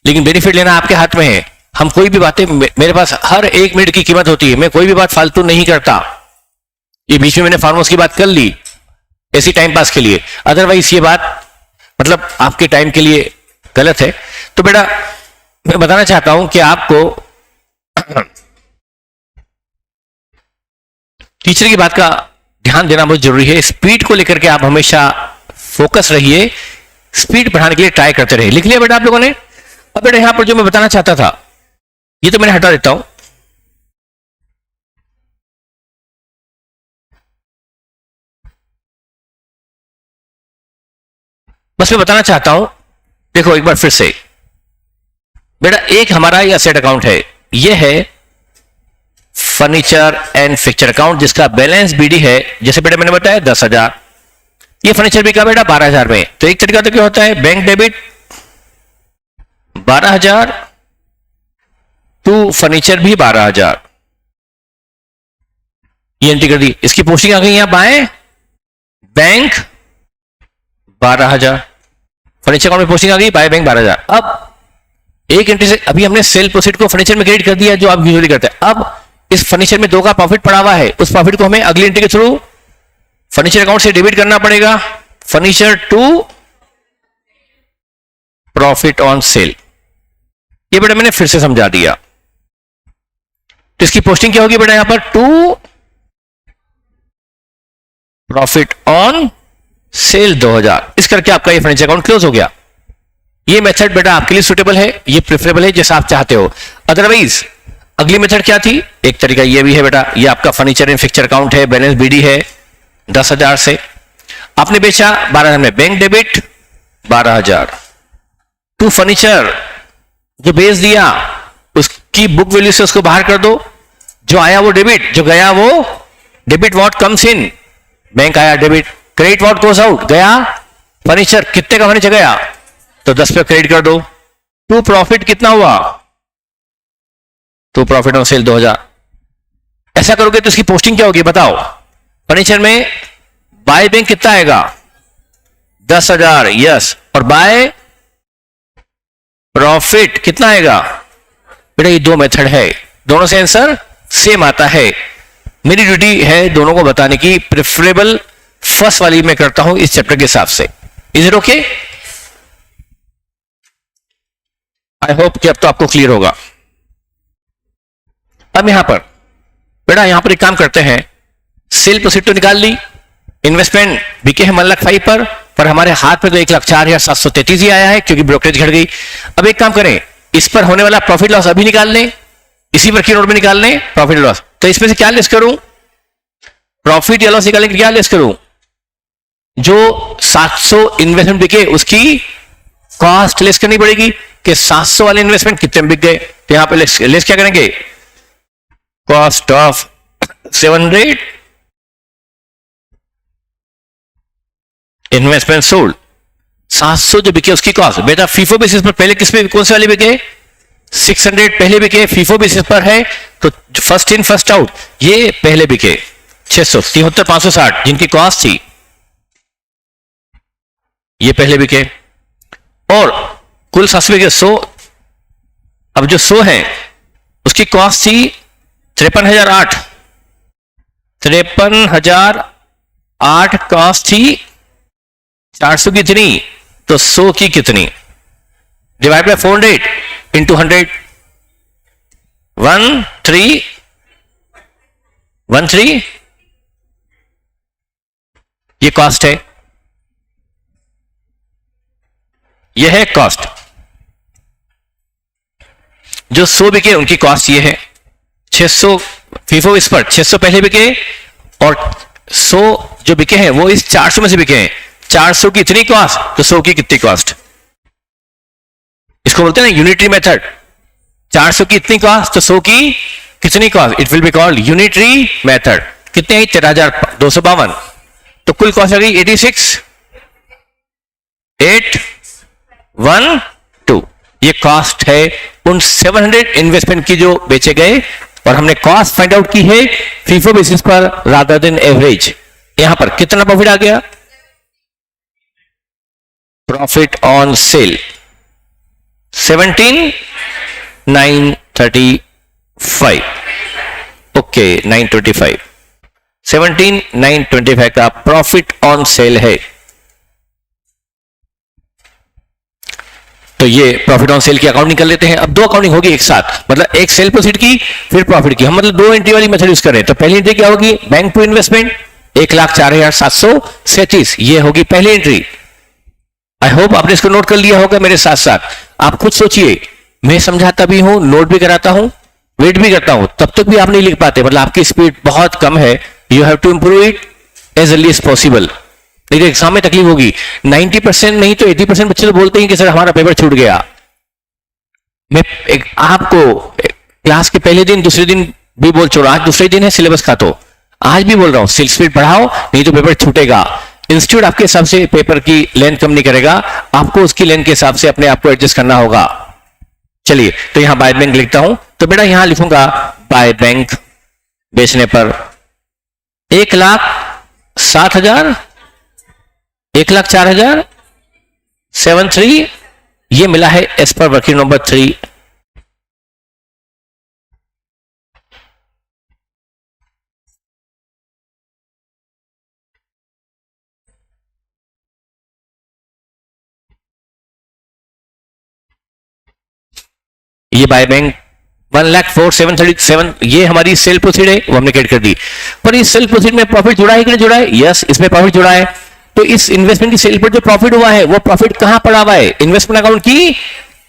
लेकिन बेनिफिट लेना आपके हाथ में है। हम कोई भी बातें, मेरे पास हर एक मिनट की कीमत होती है, मैं कोई भी बात फालतू नहीं करता। ये बीच में मैंने फार्मर्स की बात कर ली ऐसी टाइम पास के लिए, अदरवाइज ये बात मतलब आपके टाइम के लिए गलत है। तो बेटा मैं बताना चाहता हूं कि आपको टीचर की बात का ध्यान देना बहुत जरूरी है। स्पीड को लेकर के आप हमेशा फोकस रहिए, स्पीड बढ़ाने के लिए ट्राई करते रहिए। लिख लिया बेटा आप लोगों ने? अब बेटा यहां पर जो मैं बताना चाहता था ये तो मैंने हटा देता हूं। बस मैं बताना चाहता हूं, देखो एक बार फिर से, बेटा एक हमारा ये असेट अकाउंट है, ये है फर्नीचर एंड फिक्चर अकाउंट, जिसका बैलेंस बीडी है, जैसे बेटा मैंने बताया 10,000। ये फर्नीचर बिका बेटा 12,000 में। तो एक तरीका तो क्या होता है, बैंक डेबिट 12,000 टू फर्नीचर भी 12,000, ये एंट्री कर दी। इसकी पोस्टिंग आ गई यहां बाएं, बैंक 12,000, फर्नीचर अकाउंट में पोस्टिंग आ गई, बाय बैंक 12,000। अब एक एंट्री से अभी हमने सेल प्रोसीड को फर्नीचर में क्रेडिट कर दिया, जो आप यूजुअली करते हैं। अब इस फर्नीचर में 2 का प्रॉफिट पड़ा हुआ है, उस प्रॉफिट को हमें अगली एंट्री के थ्रू फर्नीचर अकाउंट से डेबिट करना पड़ेगा, furniture to profit on sale. ये बेटा मैंने फिर से समझा दिया। तो इसकी पोस्टिंग क्या होगी बेटा, यहां पर टू प्रॉफिट ऑन सेल 2,000। इस करके आपका ये फर्नीचर अकाउंट क्लोज हो गया। ये मेथड बेटा आपके लिए सुटेबल है, ये प्रेफरेबल है, जैसा आप चाहते हो। अदरवाइज अगली मेथड क्या थी, एक तरीका ये भी है बेटा, ये आपका फर्नीचर एंड फिक्चर अकाउंट है, बैलेंस बीडी है 10,000 से, आपने बेचा 12,000 में, बैंक डेबिट 12,000 टू फर्नीचर, जो बेच दिया उसकी बुक वैल्यू से उसको बाहर कर दो, जो आया वो डेबिट, जो गया वो debit. What comes in, bank आया debit, credit what goes out, गया फर्नीचर, कितने का फर्नीचर गया तो 10 पे क्रेडिट कर दो। टू प्रॉफिट कितना हुआ, टू प्रॉफिट ऑन सेल 2,000। ऐसा करोगे तो इसकी पोस्टिंग क्या होगी बताओ, फर्नीचर में बाय बैंक कितना आएगा 10,000, यस, और बाय प्रॉफिट कितना आएगा बेटा, ये 2 मेथड है, दोनों से आंसर सेम आता है। मेरी ड्यूटी है दोनों को बताने की, प्रेफरेबल फर्स्ट वाली मैं करता हूं इस चैप्टर के हिसाब से। Is it okay? I hope कि अब तो आपको क्लियर होगा। अब यहां पर बेटा, यहां पर एक काम करते हैं, सेल प्रोसीड तो निकाल ली, इन्वेस्टमेंट बिके है 1,05,000 पर हमारे हाथ में तो 1,04,733 ही आया है, क्योंकि ब्रोकरेज घट गई। अब एक काम करें, इस पर होने वाला प्रॉफिट लॉस अभी निकाल लें, इसी पर की नोट में निकाल लें प्रॉफिट लॉस। तो इसमें से क्या लेस करूं, प्रॉफिट या लॉस निकालने के क्या लेस करूं, जो 700 इन्वेस्टमेंट बिके उसकी कॉस्ट लेस करनी पड़ेगी, कि 700 वाले इन्वेस्टमेंट कितने में बिक गए। तो यहां पे लेस क्या करेंगे, कॉस्ट ऑफ 700 इन्वेस्टमेंट सोल्ड, 700 जो बिके उसकी कॉस्ट। बेटा फीफो बेसिस पर पहले किस पे, कौन से वाले बिके, 600 पहले बिके, फीफो बेसिस पर है तो फर्स्ट इन फर्स्ट आउट, ये पहले बिके 673,560 जिनकी कॉस्ट थी, ये पहले बिके, और कुल 700 बिके 100। अब जो 100 है उसकी कॉस्ट थी 53,008, 53,008 कॉस्ट थी, 400 की कितनी, तो 100 की कितनी, डिवाइड बाय 400 इंटू 100, 1313, ये कॉस्ट है, ये है कॉस्ट। जो 100 बिके उनकी कॉस्ट ये है, 600 फीफो इस पर 600 पहले बिके, और 100 जो बिके हैं वो इस 400 में से बिके हैं, 400 की इतनी कॉस्ट तो 100 की कितनी कॉस्ट, इसको बोलते हैं ना यूनिटरी मेथड। 400 की इतनी कॉस्ट तो 100 की कितनी cost, it will be called unitary method. कितने आई 13,252, तो कुल कॉस्ट आ गई 86,812। ये कॉस्ट है उन 700 इन्वेस्टमेंट की जो बेचे गए, और हमने कॉस्ट फाइंड आउट की है फीफो बेसिस पर रादर देन एवरेज। यहां पर कितना प्रॉफिट आ गया, प्रॉफिट ऑन सेल 17,935, ओके 925, 17,925 का प्रॉफिट ऑन सेल है। तो ये प्रॉफिट ऑन सेल की अकाउंट निकल लेते हैं। अब 2 अकाउंटिंग होगी एक साथ, मतलब एक सेल प्रोसीड की फिर प्रॉफिट की, हम मतलब 2 एंट्री वाली मेथड यूज कर रहे हैं। तो पहली एंट्री क्या होगी, बैंक टू इन्वेस्टमेंट 1,04,737, ये होगी पहली एंट्री। आई होप आपने इसको नोट कर लिया होगा मेरे साथ साथ। आप खुद सोचिए, मैं समझाता भी हूं, नोट भी कराता हूं, वेट भी करता हूं, तब तक भी आप नहीं लिख पाते, मतलब आपकी स्पीड बहुत कम है। You have to improve it as early as possible, नहीं तो एग्जाम में तकलीफ होगी। 90% नहीं तो 80% बच्चे तो बोलते हैं कि सर हमारा पेपर छूट गया। मैं आपको क्लास के पहले दिन दूसरे दिन भी बोल चुका, आज दूसरे दिन है सिलेबस का, तो आज भी बोल रहा हूं सेल्स स्पीड बढ़ाओ, नहीं तो पेपर छूटेगा। इंस्टीट्यूट आपके हिसाब से पेपर की लेंथ कम नहीं करेगा, आपको उसकी लेंथ के हिसाब से अपने आप को एडजस्ट करना होगा। चलिए, तो यहां बाय बैंक लिखता हूं, तो बेटा यहां लिखूंगा बाय बैंक बेचने पर 1,07,000, 1,04,073, ये मिला है एज पर वर्किंग नंबर 3। ये बाय बैंक 1,04,737, ये हमारी सेल प्रोसीड है, वो हमने क्रिएट कर दी। पर इस सेल प्रोसीड में प्रॉफिट जुड़ा है कि नहीं जुड़ा है? यस, इसमें प्रॉफिट जुड़ा है। तो इस इन्वेस्टमेंट की सेल पर जो प्रॉफिट हुआ है वो प्रॉफिट कहां पड़ा हुआ है? इन्वेस्टमेंट अकाउंट की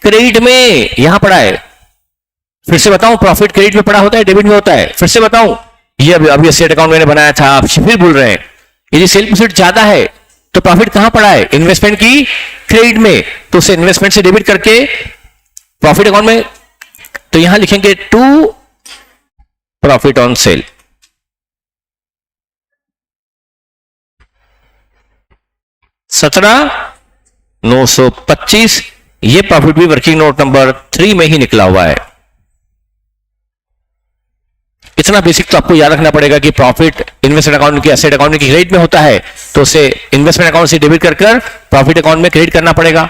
क्रेडिट में, यहां पड़ा है। फिर से बताऊं, प्रॉफिट क्रेडिट में पड़ा होता है, डेबिट में होता है? फिर से बताऊं, ये अभी एसेट अकाउंट मैंने बनाया था, आप फिर भूल रहे हैं। यदि सेल प्रोसीड ज्यादा है तो प्रॉफिट कहां पड़ा है? इन्वेस्टमेंट की क्रेडिट में, तो उसे इन्वेस्टमेंट से डेबिट करके प्रॉफिट अकाउंट में, तो यहां लिखेंगे टू प्रॉफिट ऑन सेल। $17,925, ये प्रॉफिट भी वर्किंग नोट नंबर 3 में ही निकला हुआ है। इतना बेसिक तो आपको याद रखना पड़ेगा कि प्रॉफिट इन्वेस्टमेंट अकाउंट की एसेट अकाउंट की क्रेडिट में होता है, तो उसे इन्वेस्टमेंट अकाउंट से डेबिट कर प्रॉफिट अकाउंट में क्रेडिट करना पड़ेगा।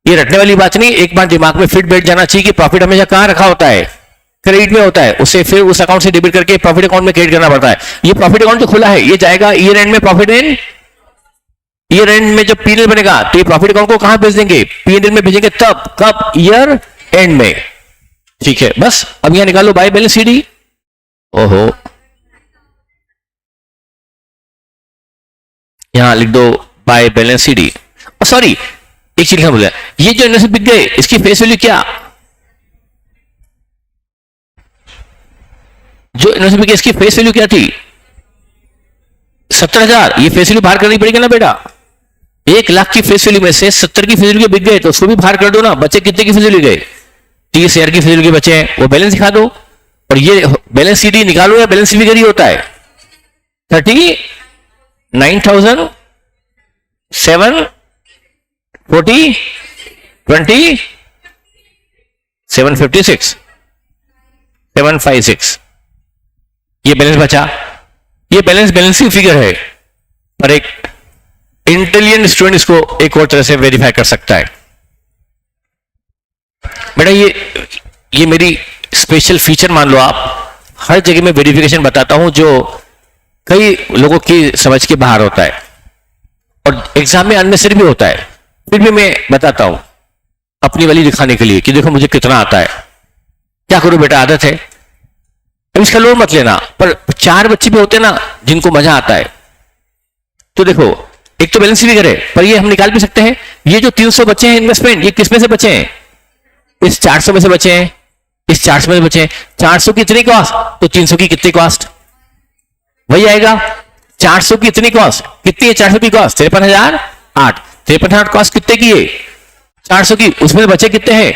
ये रटने वाली बात नहीं, एक बार दिमाग में फिट बैठ जाना चाहिए कि प्रॉफिट हमेशा कहां रखा होता है? क्रेडिट में होता है, उसे फिर उस अकाउंट से डेबिट करके प्रॉफिट अकाउंट में क्रेडिट करना पड़ता है। ये प्रॉफिट अकाउंट जो खुला है ये जाएगा ईयर एंड में, प्रॉफिट एंड ईयर एंड में जब पीएनएल बनेगा तो ये प्रॉफिट अकाउंट को कहां भेज देंगे? पीएनएल में भेजेंगे, तब कब? ईयर एंड में। ठीक है, बस अब यहां निकालो बाय बैलेंस सीडी। ओहो, यहां लिख दो बाय बैलेंस सीडी। सॉरी, एक चीज लिखना भूल, ये जो इन्वेस्टमेंट बिक गए इसकी फेस वैल्यू क्या? जो इन्वेस्टमेंट बिक गए इसकी फेस वैल्यू क्या थी? 70,000। ये फेस वैल्यू बाहर करनी पड़ेगी ना बेटा। 1,00,000 की फेस वैल्यू में से 70 की फेस वैल्यू बिक गए तो उसको भी बाहर कर दो ना। बच्चे कितने की फेस वैल्यू गए? 30,000 की फेस वैल्यू के बचे हैं, वो बैलेंस दिखा दो। और ये बैलेंस सीडी निकालो या बैलेंस फिगर ही होता है? 39,740 20 756 756, ये बैलेंस बचा। ये बैलेंस बैलेंसिंग फिगर है, पर एक इंटेलिजेंट स्टूडेंट इसको एक और तरह से वेरीफाई कर सकता है। बेटा ये मेरी स्पेशल फीचर मान लो आप, हर जगह में वेरिफिकेशन बताता हूं जो कई लोगों की समझ के बाहर होता है और एग्जाम में अननेसेसरी भी होता है, फिर भी मैं बताता हूं अपनी वाली दिखाने के लिए कि देखो मुझे कितना आता है। क्या करूं बेटा, आदत है, अब इसका लोड मत लेना। पर 4 बच्चे भी होते हैं ना जिनको मजा आता है, तो देखो एक तो बैलेंस फिगर है, पर ये हम निकाल भी सकते हैं। ये जो 300 बचे हैं इन्वेस्टमेंट, ये किस में से बचे हैं? इस 400 में से बचे हैं, इस 400 में से बचे हैं। 400 की इतनी कॉस्ट तो 300 की कितनी कॉस्ट? वही आएगा। 400 की इतनी कॉस्ट कितनी है? 400 की कॉस्ट 53,008। 53,008 कॉस्ट कितने की है? 400 की, उसमें बचे कितने हैं?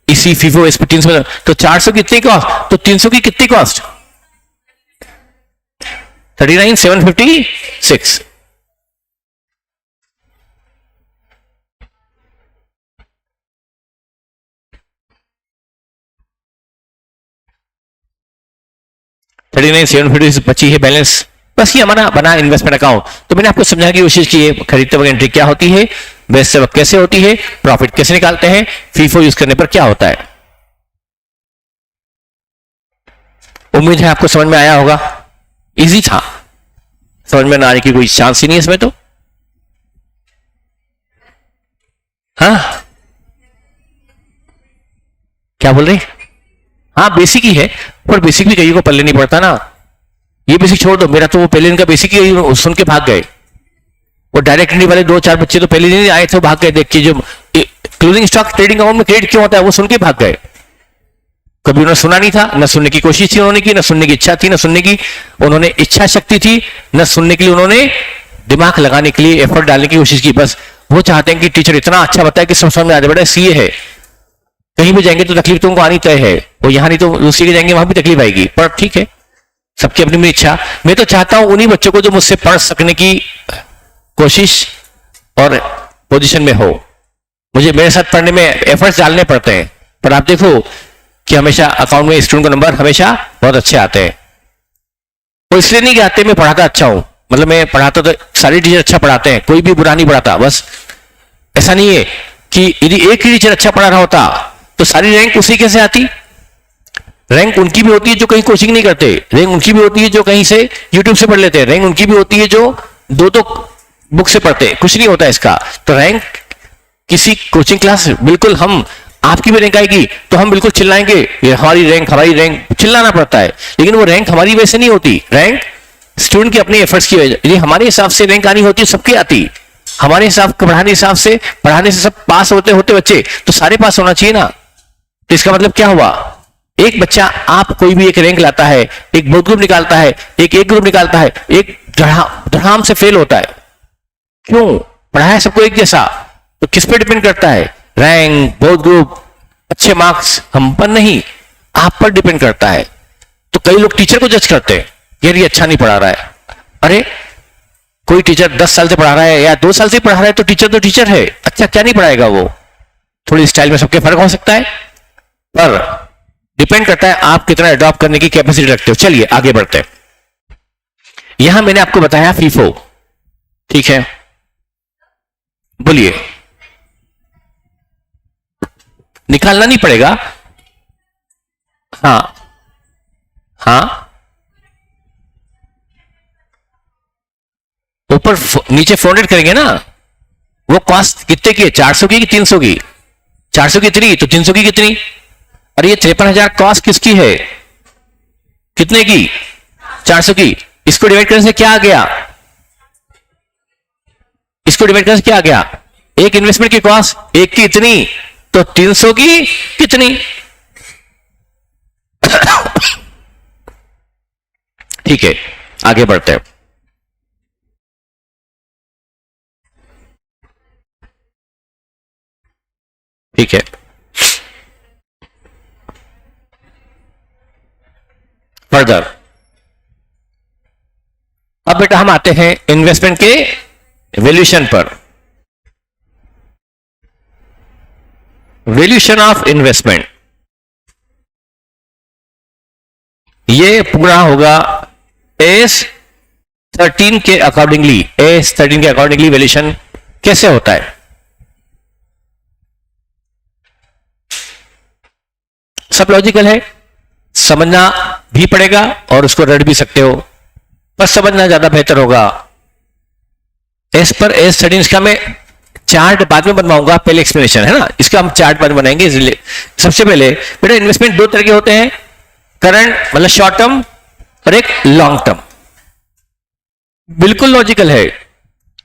इसी फीफो इस 300 में, तो 400 की कितनी कॉस्ट तो 300 की कितनी कॉस्ट? 39,756। बची है बैलेंस। बस ये हमारा बना इन्वेस्टमेंट अकाउंट। तो मैंने आपको समझाने की कोशिश की है खरीदते वक्त एंट्री क्या होती है, बेचते वक्त कैसे होती है, प्रॉफिट कैसे निकालते हैं, फीफो यूज करने पर क्या होता है। उम्मीद है आपको समझ में आया होगा। इजी था, समझ में ना आने की कोई चांस ही नहीं है इसमें तो। हाँ, क्या बोल रहे? हाँ, बेसिक ही है, पर बेसिक भी कहीं को पल्ले नहीं पड़ता ना। ये बेसिक छोड़ दो, मेरा तो वो पहले इनका बेसिक ही सुन के भाग गए। वो डायरेक्ट एंट्री वाले 2-4 बच्चे तो पहले दिन आए थे, भाग गए देख के जो क्लोजिंग स्टॉक ट्रेडिंग अकाउंट में क्रेडिट क्यों होता है वो सुन के भाग गए। कभी उन्होंने सुना नहीं था, न सुनने की कोशिश थी उन्होंने की, न सुनने की इच्छा थी, न सुनने की उन्होंने इच्छा शक्ति थी, न सुनने के लिए उन्होंने दिमाग लगाने के लिए एफर्ट डालने की कोशिश की। बस वो चाहते हैं कि टीचर इतना अच्छा बताए कि समझ में आ जाए। बेटा सीए है, कहीं भी जाएंगे तो तकलीफ तुमको आनी तय है, वो यहां नहीं तो दूसरी के जाएंगे वहां भी तकलीफ आएगी, पर ठीक है, सबकी अपनी अपनी इच्छा। मैं तो चाहता हूं उन्हीं बच्चों को जो मुझसे पढ़ सकने की कोशिश और पोजीशन में हो, मुझे मेरे साथ पढ़ने में एफर्ट्स डालने पड़ते हैं, पर आप देखो कि हमेशा अकाउंट में स्टूडेंट का नंबर हमेशा बहुत अच्छे आते हैं। वो इसलिए नहीं कि आते मैं पढ़ाता अच्छा हूं, मतलब मैं पढ़ाता तो सारे टीचर अच्छा पढ़ाते हैं, कोई भी बुरा नहीं पढ़ाता, बस ऐसा नहीं है कि यदि एक ही टीचर अच्छा पढ़ा रहा होता तो सारी रैंक उसी कैसे आती। रैंक उनकी भी होती है जो कहीं कोचिंग नहीं करते, रैंक उनकी भी होती है जो कहीं से यूट्यूब से पढ़ लेते हैं, रैंक उनकी भी होती है जो दो बुक से पढ़ते, कुछ नहीं होता इसका। तो रैंक किसी कोचिंग क्लास, बिल्कुल हम आपकी भी रैंक आएगी तो हम बिल्कुल चिल्लाएंगे ये हमारी रैंक, चिल्लाना पड़ता है, लेकिन वो रैंक हमारी वजह से नहीं होती, रैंक स्टूडेंट के अपने एफर्ट्स की वजह। यदि हमारे हिसाब से रैंक आनी होती सबकी आती, हमारे हिसाब हिसाब से पढ़ाने से सब पास होते होते बच्चे तो सारे पास होना चाहिए ना। तो इसका मतलब क्या हुआ, एक बच्चा आप कोई भी एक रैंक लाता है, एक बहुत ग्रुप निकालता है, एक ग्रुप निकालता है, एक धड़ाम से फेल होता है, क्यों? पढ़ाया सबको एक जैसा, तो किस पे डिपेंड करता है? रैंक, बहुत ग्रुप, अच्छे मार्क्स हम पर नहीं, आप पर डिपेंड करता है। तो कई लोग टीचर को जज करते हैं, यार ये अच्छा नहीं पढ़ा रहा है। अरे कोई टीचर 10 साल से पढ़ा रहा है या 2 साल से पढ़ा रहा है तो टीचर है, अच्छा क्या नहीं पढ़ाएगा वो? थोड़ी स्टाइल में सबके फर्क हो सकता है, पर डिपेंड करता है आप कितना अडॉप्ट करने की कैपेसिटी रखते हो। चलिए आगे बढ़ते हैं। यहां मैंने आपको बताया फीफो, ठीक है, बोलिए, निकालना नहीं पड़ेगा। हाँ हाँ, ऊपर नीचे 400 करेंगे ना, वो कॉस्ट कितने की है? 400 की कि 300 की? 400 की कितनी तो 300 की कितनी? अरे ये 53,000 कॉस्ट किसकी है? कितने की? 400 की। इसको डिवाइड करने से क्या आ गया? इसको डिवाइड करने से क्या आ गया? एक इन्वेस्टमेंट की कॉस्ट एक की इतनी, तो 300 की कितनी? ठीक है, आगे बढ़ते हैं। ठीक है, फर्दर अब बेटा हम आते हैं इन्वेस्टमेंट के वैल्यूएशन पर। वैल्यूएशन ऑफ इन्वेस्टमेंट, ये पूरा होगा AS13 के अकॉर्डिंगली। AS13 के अकॉर्डिंगली वैल्यूएशन कैसे होता है? सब लॉजिकल है, समझना भी पड़ेगा और उसको रट भी सकते हो, पर समझना ज्यादा बेहतर होगा। एस पर AS13 इसका मैं चार्ट बाद में बनवाऊंगा, पहले एक्सप्लेनेशन है ना, इसका हम चार्ट बाद में बनाएंगे। सबसे पहले बेटा इन्वेस्टमेंट दो तरह के होते हैं, करंट मतलब शॉर्ट टर्म और एक लॉन्ग टर्म। बिल्कुल लॉजिकल है,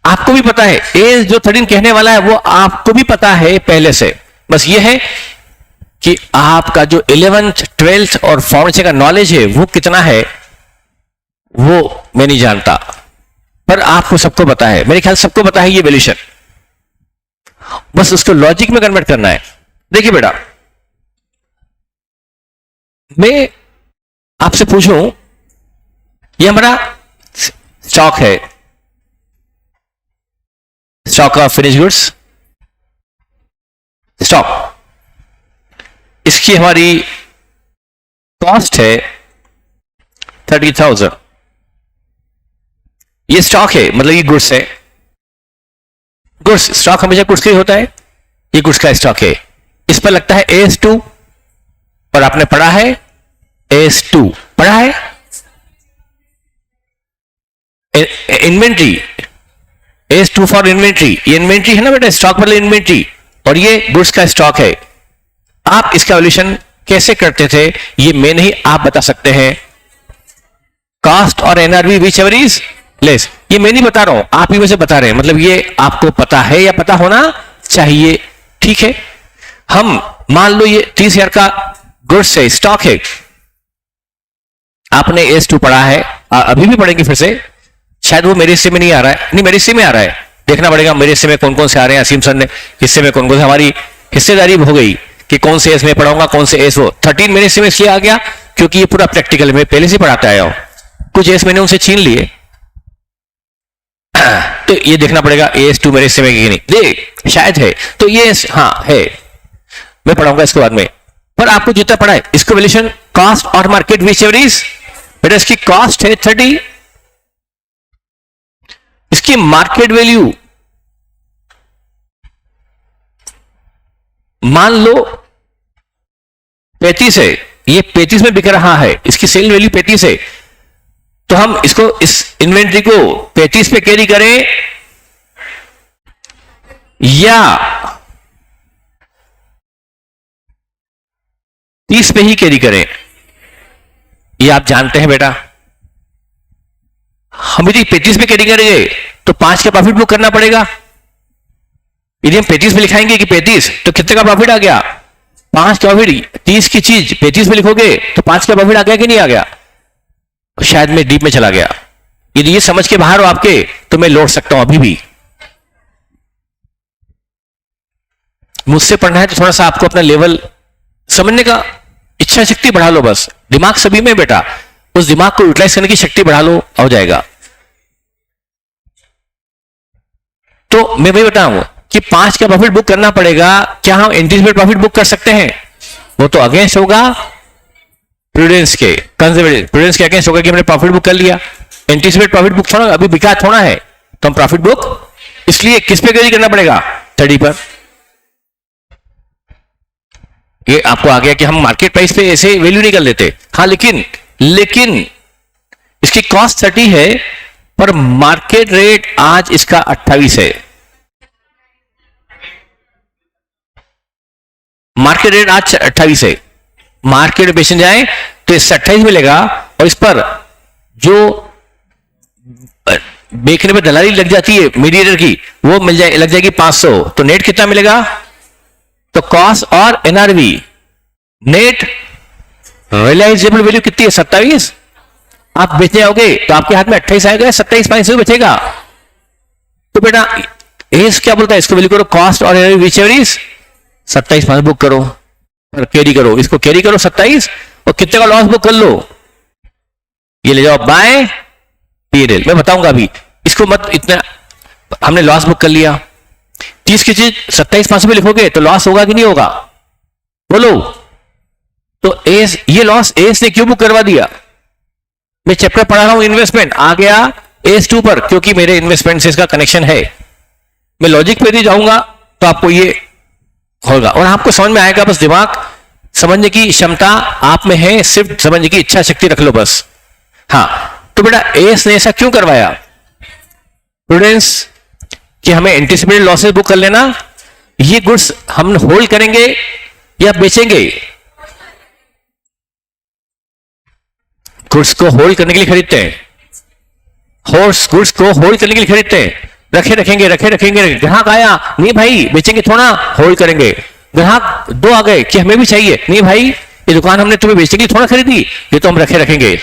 आपको भी पता है। AS13 कहने वाला है वो आपको भी पता है पहले से, बस ये है कि आपका जो 11th 12th और फाउंडेशन का नॉलेज है वो कितना है वो मैं नहीं जानता, पर आपको सबको पता है, मेरे ख्याल सबको पता है ये वैल्यूएशन, बस उसको लॉजिक में कन्वर्ट करना है। देखिए बेटा, मैं आपसे पूछूं, ये हमारा स्टॉक है, stock of finish goods, stock, इसकी हमारी कॉस्ट है 30,000। ये स्टॉक है, मतलब ये गुड्स है, गुड्स, स्टॉक हमेशा गुड्स का ही होता है, ये गुड्स का स्टॉक है। इस पर लगता है AS2, और आपने पढ़ा है AS2, पढ़ा है इन्वेंट्री, AS2 फॉर इन्वेंट्री। ये इन्वेंट्री है ना बेटा, स्टॉक मतलब इन्वेंट्री, और ये गुड्स का स्टॉक है। आप इसका वैल्यूएशन कैसे करते थे ये मैं नहीं, आप बता सकते हैं। कॉस्ट और NRV which ever is less, ये मैं नहीं बता रहा हूं, आप ही मुझे बता रहे हैं, मतलब ये आपको पता है या पता होना चाहिए। ठीक है, हम मान लो ये 30,000 का गुड्स है, स्टॉक है, आपने AS2 पढ़ा है, अभी भी पढ़ेंगे फिर से, शायद वो मेरे हिस्से में नहीं आ रहा है, नहीं मेरे हिस्से में आ रहा है, देखना पड़ेगा मेरे हिस्से में कौन कौन से आ रहे हैं। असीम सर ने हिस्से में कौन कौन से, हमारी हिस्सेदारी हो गई कि कौन से एस में पढ़ाऊंगा, कौन से एस वो 13 मेरे से में इसलिए आ गया क्योंकि ये पूरा प्रैक्टिकल में पहले से पढ़ाता आया हूं। कुछ एस मैंने उनसे छीन लिए तो ये देखना पड़ेगा AS2 मेरे से में कि नहीं, देख शायद है तो ये हाँ है, मैं पढ़ाऊंगा इसके बाद में। पर आपको जितना पढ़ा है इसको वैल्यूएशन कॉस्ट और मार्केट विच एवर इज, बेटा इसकी कॉस्ट है 30, इसकी मार्केट वैल्यू मान लो 35 है, ये 35 में बिक रहा है, इसकी सेल वैल्यू 35 है, तो हम इसको इस इन्वेंट्री को 35 पे कैरी करें या 30 पे ही कैरी करें, ये आप जानते हैं बेटा। हम यदि 35 पे कैरी करेंगे तो 5 का प्रॉफिट बुक करना पड़ेगा। यदि हम 35 पे लिखाएंगे कि 35 तो कितने का प्रॉफिट आ गया, 5 का प्रॉफिट। 30 की चीज 35 पे लिखोगे तो 5 का प्रॉफिट आ गया कि नहीं आ गया, शायद मैं डीप में चला गया। यदि ये समझ के बाहर हो आपके तो मैं लौट सकता हूं अभी भी। मुझसे पढ़ना है तो थोड़ा सा आपको अपना लेवल समझने का इच्छा शक्ति बढ़ा लो, बस दिमाग सभी में बेटा, उस दिमाग को यूटिलाइज करने की शक्ति बढ़ा लो, हो जाएगा। तो मैं वही बताऊं कि 5 का प्रॉफिट बुक करना पड़ेगा, क्या हम एंटीसिपेट प्रॉफिट बुक कर सकते हैं? वो तो अगेंस्ट होगा प्रूडेंस के, कंजर्वेटिव प्रूडेंस के अगेंस्ट होगा कि हमने प्रॉफिट बुक कर लिया। एंटीसिपेट प्रॉफिट बुक थोड़ा अभी बिका थोड़ा है तो हम प्रॉफिट बुक, इसलिए किस पे कैरी करना पड़ेगा, 30 पर। ये आपको आ गया कि हम मार्केट प्राइस पे ऐसे वैल्यू नहीं कर लेते। हाँ लेकिन इसकी कॉस्ट 30 है पर मार्केट रेट आज इसका 28 है, मार्केट रेट आज 28 है। मार्केट में बेचने जाए तो इससे 28 मिलेगा और इस पर जो बेचने पर दलाली लग जाती है मीडिएटर की वो लग जाएगी 500, तो नेट कितना मिलेगा? तो कॉस्ट और एनआरवी नेट रियलाइजेबल वैल्यू कितनी है, 27। आप बेचने आओगे तो आपके हाथ में 28 आएगा, 27.5 बचेगा। तो बेटा एस क्या बोलता है, इसको वैल्यू करो कॉस्ट और NRV whichever is 27.5 book करो और कैरी करो, इसको कैरी करो 27 और कितने का लॉस बुक कर लो, ये ले जाओ बाय पीएनएल। मैं बताऊंगा अभी, इसको मत इतना, हमने लॉस बुक कर लिया। 30 की चीज 27.5 में लिखोगे तो लॉस होगा कि नहीं होगा, बोलो? तो एस, ये लॉस एस ने क्यों बुक करवा दिया? मैं चैप्टर पढ़ा रहा हूं इन्वेस्टमेंट, आ गया AS2 पर क्योंकि मेरे इन्वेस्टमेंट से इसका कनेक्शन है। मैं लॉजिक पे भी जाऊंगा तो आपको ये होगा और आपको समझ में आएगा। बस दिमाग समझने की क्षमता आप में है, सिर्फ समझने की इच्छा शक्ति रख लो बस। हाँ तो बेटा एस ने ऐसा क्यों करवाया? प्रूडेंस कि हमें एंटीसिपेटेड लॉसेस बुक कर लेना। ये गुड्स हम होल्ड करेंगे या बेचेंगे? गुड्स को होल्ड करने के लिए खरीदते हैं, गुड्स को होल्ड करने के लिए खरीदते हैं, रखेंगे। ग्राहक आया, नहीं भाई बेचेंगे थोड़ा, होल्ड करेंगे। ग्राहक 2 आ गए कि हमें भी चाहिए, नहीं भाई ये दुकान हमने तुम्हें बेचने के लिए थोड़ा खरीदी, ये तो हम रखेंगे।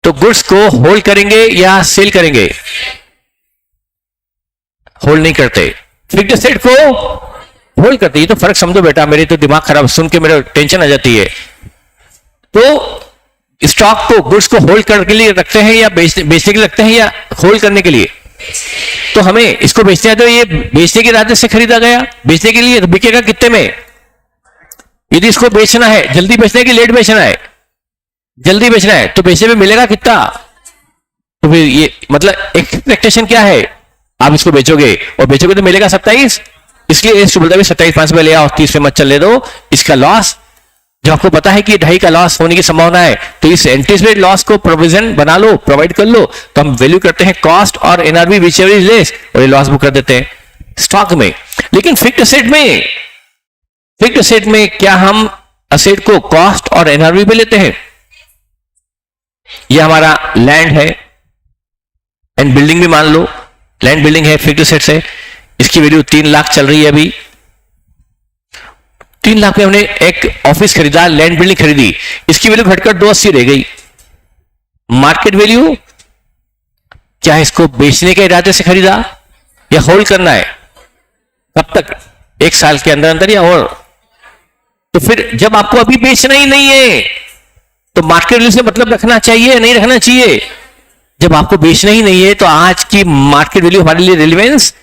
तो गुड्स को होल्ड करेंगे या सेल करेंगे? होल्ड नहीं करते। फिक्स्ड एसेट को होल्ड करते। ये तो फर्क समझो बेटा, मेरे तो दिमाग खराब सुन के मेरे टेंशन आ जाती है। तो स्टॉक को, गुड्स को होल्ड करने के लिए रखते हैं या बेचने के लिए रखते हैं या होल्ड करने के लिए? तो हमें इसको बेचने तो ये बेचने के इरादे से खरीदा गया, बेचने के लिए, तो बिकेगा कितने में? यदि इसको बेचना है, जल्दी बेचना है कि लेट बेचना है? जल्दी बेचना है तो बेचने में मिलेगा कितना? तो फिर ये मतलब एक्सपेक्टेशन क्या है, आप इसको बेचोगे और बेचोगे तो मिलेगा 27, इसलिए एस बोलता है 27.5 में ले आओ, 30 में मत चलने दो। इसका लॉस जब आपको पता है कि 2.5 का लॉस होने की संभावना है तो इस एंटीसिपेटेड लॉस को प्रोविजन बना लो, प्रोवाइड कर लो। तो हम वैल्यू करते हैं कॉस्ट और NRV whichever is less और ये लॉस बुक कर देते हैं स्टॉक में। लेकिन फिक्स्ड एसेट में क्या हम एसेट को कॉस्ट और एनआरवी पे लेते हैं? ये हमारा लैंड है एंड बिल्डिंग भी मान लो, लैंड बिल्डिंग है, फिक्स्ड एसेट है, इसकी वैल्यू 3 लाख चल रही है अभी। 3 लाख में हमने एक ऑफिस खरीदा, लैंड बिल्डिंग खरीदी, इसकी वैल्यू घटकर 280 रह गई। मार्केट वैल्यू, क्या इसको बेचने के इरादे से खरीदा या होल्ड करना है? कब तक? एक साल के अंदर अंदर या और। तो फिर जब आपको अभी बेचना ही नहीं है तो मार्केट वैल्यू से मतलब रखना चाहिए नहीं रखना चाहिए? जब आपको बेचना ही नहीं है तो आज की मार्केट वैल्यू हमारे लिए रिलेवेंस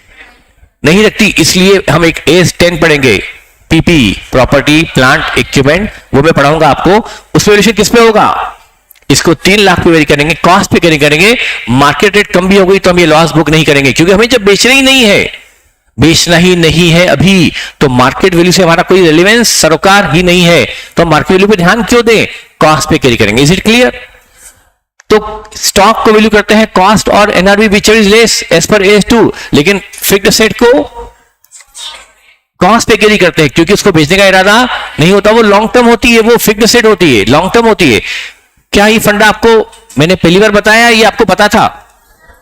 नहीं रखती। इसलिए हम एक एज 10 पढ़ेंगे, पीपी, प्रॉपर्टी प्लांट इक्विपमेंट, वो मैं पढ़ाऊंगा आपको। उसमें वैल्यूएशन किस पे होगा? इसको 3 लाख पे वेरी करेंगे, कॉस्ट पे कैरी करेंगे। मार्केट रेट कम भी हो गई तो हम ये लॉस बुक नहीं करेंगे, क्योंकि हमें जब बेचना ही नहीं है अभी, तो मार्केट वैल्यू से हमारा कोई रिलेवेंस सरोकार ही नहीं है, तो हम मार्केट वैल्यू पे ध्यान क्यों दें? कॉस्ट पे कैरी करेंगे। Is it clear? तो स्टॉक को वैल्यू करते हैं कॉस्ट और NRV which is less as पर एज 2, लेकिन फिक्स्ड एसेट को कॉस्ट पे कैरी करते हैं क्योंकि उसको बेचने का इरादा नहीं होता, वो लॉन्ग टर्म होती है, वो फिक्स्ड एसेट होती है, लॉन्ग टर्म होती है। क्या ये फंडा आपको मैंने पहली बार बताया, ये आपको पता था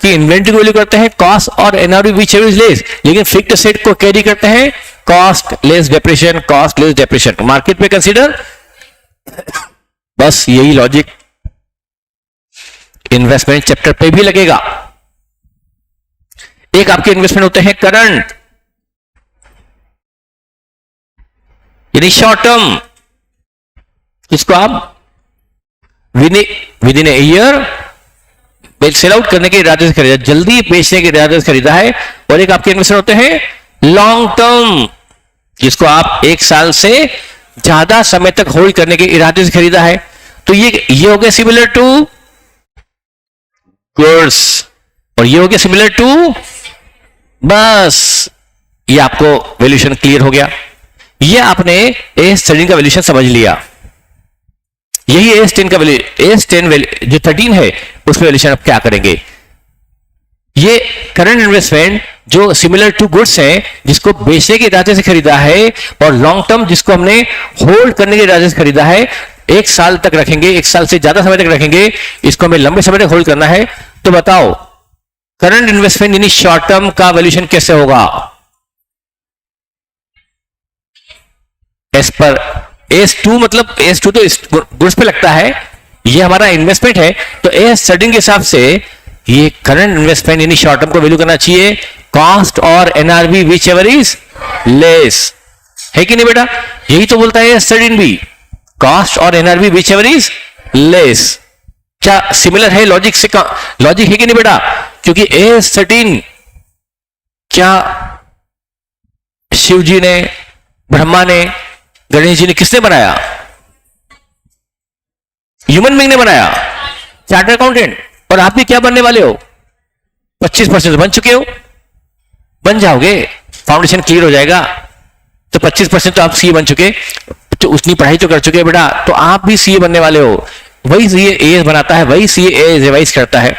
कि इन्वेंट्री को वैल्यू करते हैं कॉस्ट और एनआरवी विच इज लेस, लेकिन फिक्स्ड एसेट को कैरी करते हैं cost less depreciation, cost less depreciation. Market पे कंसीडर, बस यही लॉजिक इन्वेस्टमेंट चैप्टर पे भी लगेगा। एक आपके इन्वेस्टमेंट होते हैं करंट, यानी शॉर्ट टर्म, इसको आप with in a year sell out करने के इरादे से खरीदा, जल्दी बेचने के इरादे से खरीदा है। और एक आपके इन्वेस्टमेंट होते हैं लॉन्ग टर्म, जिसको आप 1 साल से ज्यादा समय तक होल्ड करने के इरादे से खरीदा है। तो ये हो गया सिमिलर टू गुड्स और ये हो गया सिमिलर टू, बस ये आपको वैल्यूएशन क्लियर हो गया। ये आपने एस 13 का वैल्यूएशन समझ लिया। यही एस 10 का वैल्यू, एस 10 जो 13 है उसमें वैल्यूएशन आप क्या करेंगे? ये करंट इन्वेस्टमेंट जो सिमिलर टू गुड्स है, जिसको बेचने के इरादे से खरीदा है, और लॉन्ग टर्म जिसको हमने होल्ड करने के इरादे से खरीदा है, 1 साल तक रखेंगे, 1 साल से ज्यादा समय तक रखेंगे, इसको हमें लंबे समय तक होल्ड करना है। तो बताओ करंट इन्वेस्टमेंट यानी शॉर्ट टर्म का वैल्यूएशन कैसे होगा? एज पर एस 2, मतलब एस 2 तो गुड्स पे लगता है, ये हमारा इन्वेस्टमेंट है, तो एस 13 के हिसाब से ये करंट इन्वेस्टमेंट यानी शॉर्ट टर्म को वैल्यू करना चाहिए कॉस्ट और NRV whichever is less, है कि नहीं बेटा? यही तो बोलता है एस 13 भी, कॉस्ट और NRV whichever is less. क्या सिमिलर है लॉजिक से? लॉजिक है कि नहीं बेटा? क्योंकि एस 13 क्या शिव जी ने, ब्रह्मा ने, गणेश जी ने, किसने बनाया? ह्यूमन बीइंग ने बनाया, चार्टर्ड अकाउंटेंट। और आप भी क्या बनने वाले हो? 25% बन चुके हो, बन जाओगे, फाउंडेशन क्लियर हो जाएगा तो 25% तो आप सीए बन चुके, तो उतनी पढ़ाई तो कर चुके बेटा, तो आप भी सीए बनने वाले हो। वही सीए एएस बनाता है, वही सीए एएस रिवाइज करता है।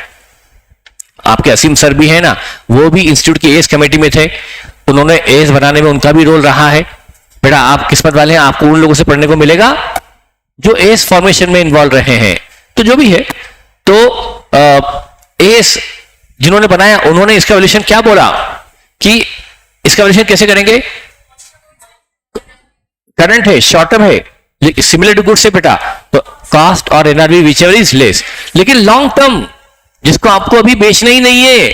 आपके असीम सर भी है ना, वो भी इंस्टीट्यूट की एएस कमेटी में थे, उन्होंने एएस बनाने में उनका भी रोल रहा है। बेटा आप किस्मत वाले हैं, आपको उन लोगों से पढ़ने को मिलेगा जो एएस फॉर्मेशन में इन्वॉल्व रहे हैं। तो जो भी है, तो एएस जिन्होंने बनाया उन्होंने इसका वैल्यूएशन क्या बोला कि इसका वैल्यूएशन कैसे करेंगे? करंट है, शॉर्ट टर्म है, सिमिलर टू गुड्स से बेटा, तो कॉस्ट और NRV whichever is less. लेकिन लॉन्ग टर्म जिसको आपको अभी बेचना ही नहीं है,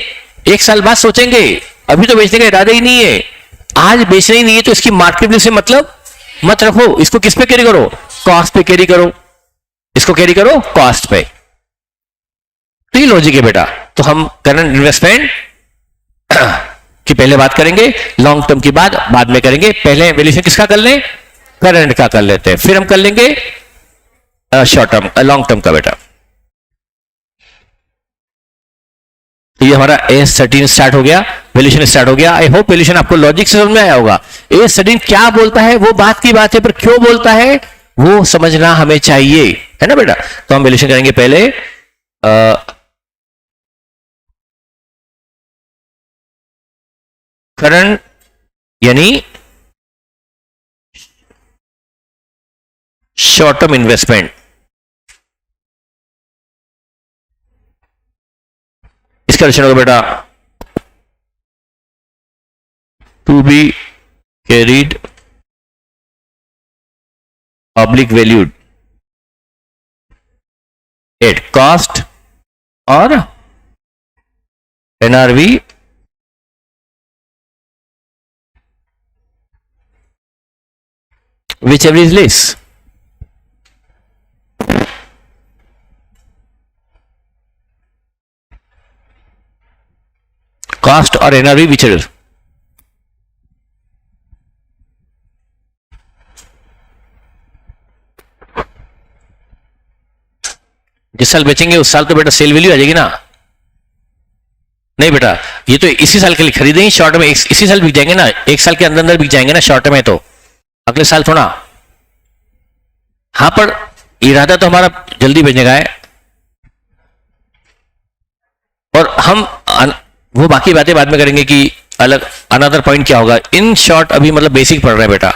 1 साल बाद सोचेंगे, अभी तो बेचने का इरादा ही नहीं है, आज बेचना ही नहीं है, तो इसकी मार्केट वैल्यू से मतलब मत रखो, इसको किस पे कैरी करो? कॉस्ट पे कैरी करो, इसको कैरी करो कॉस्ट पे। तो ये लॉजिक है बेटा। तो हम करंट इन्वेस्टमेंट की पहले बात करेंगे, लॉन्ग टर्म की बाद में करेंगे। पहले वैल्यूएशन किसका कर लें? करंट का कर लेते हैं, फिर हम कर लेंगे शॉर्ट टर्म, लॉन्ग टर्म का बेटा। तो ये हमारा एस 13 स्टार्ट हो गया, वैल्यूएशन स्टार्ट हो गया। आई होप वैल्यूएशन आपको लॉजिक से समझ में आया होगा। एस 13 क्या बोलता है वो बात की बात है, पर क्यों बोलता है वो समझना हमें चाहिए, है ना बेटा? तो हम वैल्यूएशन करेंगे पहले करंट यानी शॉर्ट टर्म इन्वेस्टमेंट, इसका वैल्यूएशन होगा बेटा to be carried oblique valued at cost और NRV whichever is less, cost और एनआरवी विच एवर। जिस साल बेचेंगे उस साल तो बेटा सेल वैल्यू आ जाएगी ना। नहीं बेटा, ये तो इसी साल के लिए खरीदे ही शॉर्ट में, इसी साल बिक जाएंगे ना, एक साल के अंदर अंदर बिक जाएंगे ना शॉर्ट में, तो अगले साल थोड़ा। हाँ, पर इरादा तो हमारा जल्दी बेचने का है, और हम वो बाकी बातें बाद में करेंगे कि अलग अनदर पॉइंट क्या होगा। इन शॉर्ट अभी मतलब बेसिक पढ़ रहे हैं बेटा।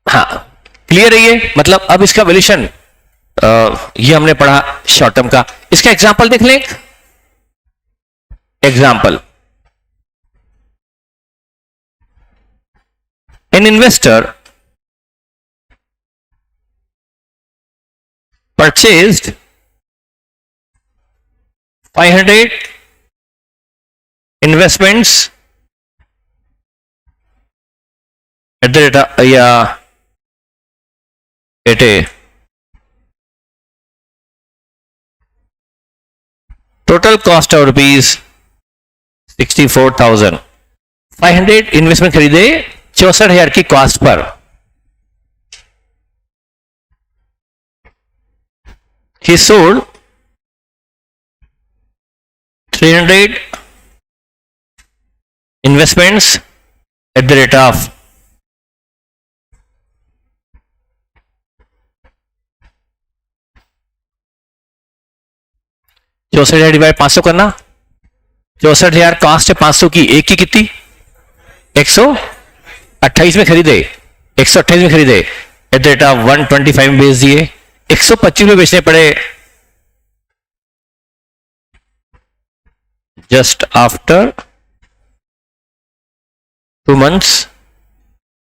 हाँ, क्लियर है ये, मतलब अब इसका वैल्यूएशन ये हमने पढ़ा शॉर्ट टर्म का। इसका एग्जांपल देख लें। Example, an investor purchased 500 investments at the rate of, at a total cost of rupees 64,000। 500 investment खरीदे 64,000 की cost per. He sold 300 investments at the rate of 64,000 divide 500 करना। 64,000 कॉस्ट है 500 की, एक की कितनी 128 में खरीदे, 128 में खरीदे, एट द रेट ऑफ 125 में बेच दिए, 125 में बेचने पड़े just after 2 months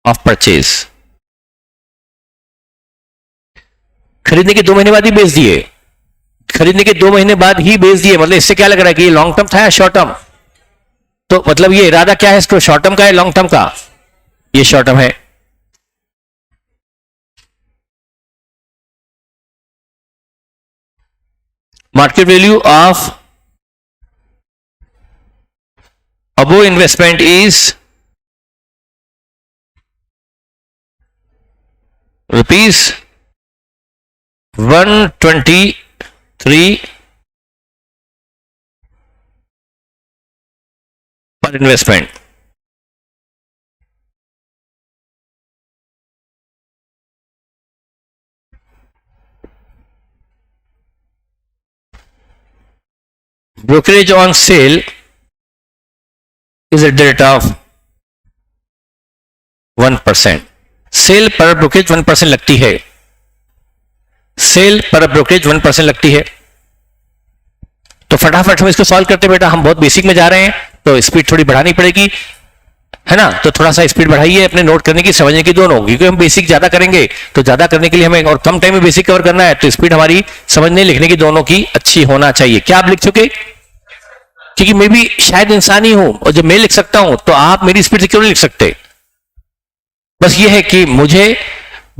of purchase. खरीदने के 2 महीने बाद ही बेच दिए, खरीदने के 2 महीने बाद ही बेच दिए, मतलब इससे क्या लग रहा है कि ये लॉन्ग टर्म था या शॉर्ट टर्म। तो मतलब ये इरादा क्या है, इसको शॉर्ट टर्म का है लॉन्ग टर्म का, ये शॉर्ट टर्म है। Market value of above investment is rupees 123 per investment। brokerage on sale is at the rate of 1%। Cell पर ब्रोकरेज 1% लगती है, सेल पर ब्रोकरेज 1% लगती है। तो फटाफट हम इसको सॉल्व करते बेटा, हम बहुत बेसिक में जा रहे हैं तो स्पीड थोड़ी बढ़ानी पड़ेगी, है ना। तो थोड़ा सा स्पीड बढ़ाइए अपने नोट करने की, समझने की दोनों, क्योंकि हम बेसिक ज्यादा करेंगे तो ज्यादा करने के लिए हमें और कम टाइम में बेसिक कवर करना है, तो स्पीड हमारी समझने लिखने की दोनों की अच्छी होना चाहिए। क्या आप लिख चुके? क्योंकि मैं भी शायद इंसान ही हूं, और जब मैं लिख सकता हूं तो आप मेरी स्पीड से क्यों नहीं लिख सकते। बस ये है कि मुझे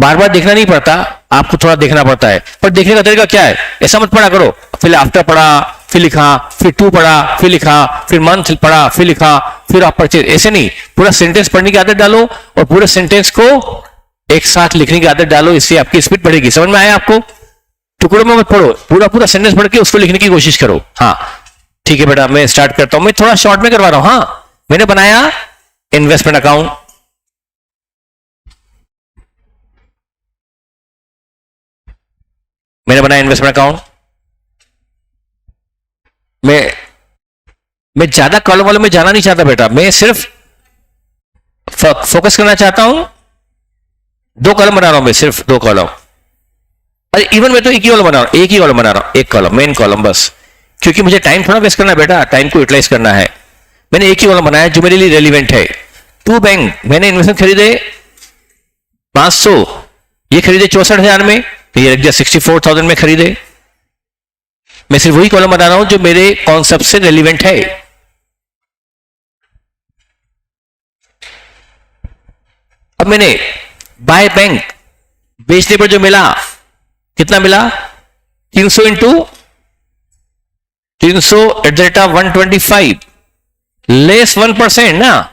बार बार देखना नहीं पड़ता, आपको थोड़ा देखना पड़ता है। पर देखने का तरीका क्या है, ऐसा मत पढ़ा करो फिर आफ्टर पढ़ा फिर लिखा, फिर 2 पढ़ा फिर लिखा, फिर मंथ पढ़ा फिर लिखा, फिर आप परचेज, ऐसे नहीं। पूरा सेंटेंस पढ़ने की आदत डालो और पूरे सेंटेंस को एक साथ लिखने की आदत डालो, इससे आपकी स्पीड बढ़ेगी। समझ में आया आपको? टुकड़ों में मत पढ़ो, पूरा पूरा सेंटेंस पढ़ के उसको लिखने की कोशिश करो। हाँ ठीक है बेटा, मैं स्टार्ट करता हूं। मैं थोड़ा शॉर्ट में करवा रहा हूं। हाँ, मैंने बनाया इन्वेस्टमेंट अकाउंट, मैंने बनाया इन्वेस्टमेंट अकाउंट। मैं ज्यादा कॉलम वालों में जाना नहीं चाहता बेटा, मैं सिर्फ फोकस करना चाहता हूं। 2 कॉलम बना रहा हूं मैं, सिर्फ 2 कॉलम। अरे इवन मैं तो एक ही कॉलम बना रहा हूं, एक ही कॉलम बना रहा हूं, एक कॉलम, मेन कॉलम बस, क्योंकि मुझे टाइम थोड़ा वेस्ट करना है बेटा, टाइम को यूटिलाइज करना है। मैंने एक ही कॉलम बनाया जो मेरे लिए रेलिवेंट है। 2 बैंक मैंने इन्वेस्टमेंट खरीदे 500, ये खरीदे 64,000 में, तो ये रख दिया 64,000 में खरीदे। मैं सिर्फ वही कॉलम बना रहा हूं जो मेरे कॉन्सेप्ट से रेलिवेंट है। अब मैंने बाय बैंक बेचने पर जो मिला, कितना मिला, 300 into 300 eight the rate of 125 less 1% ना,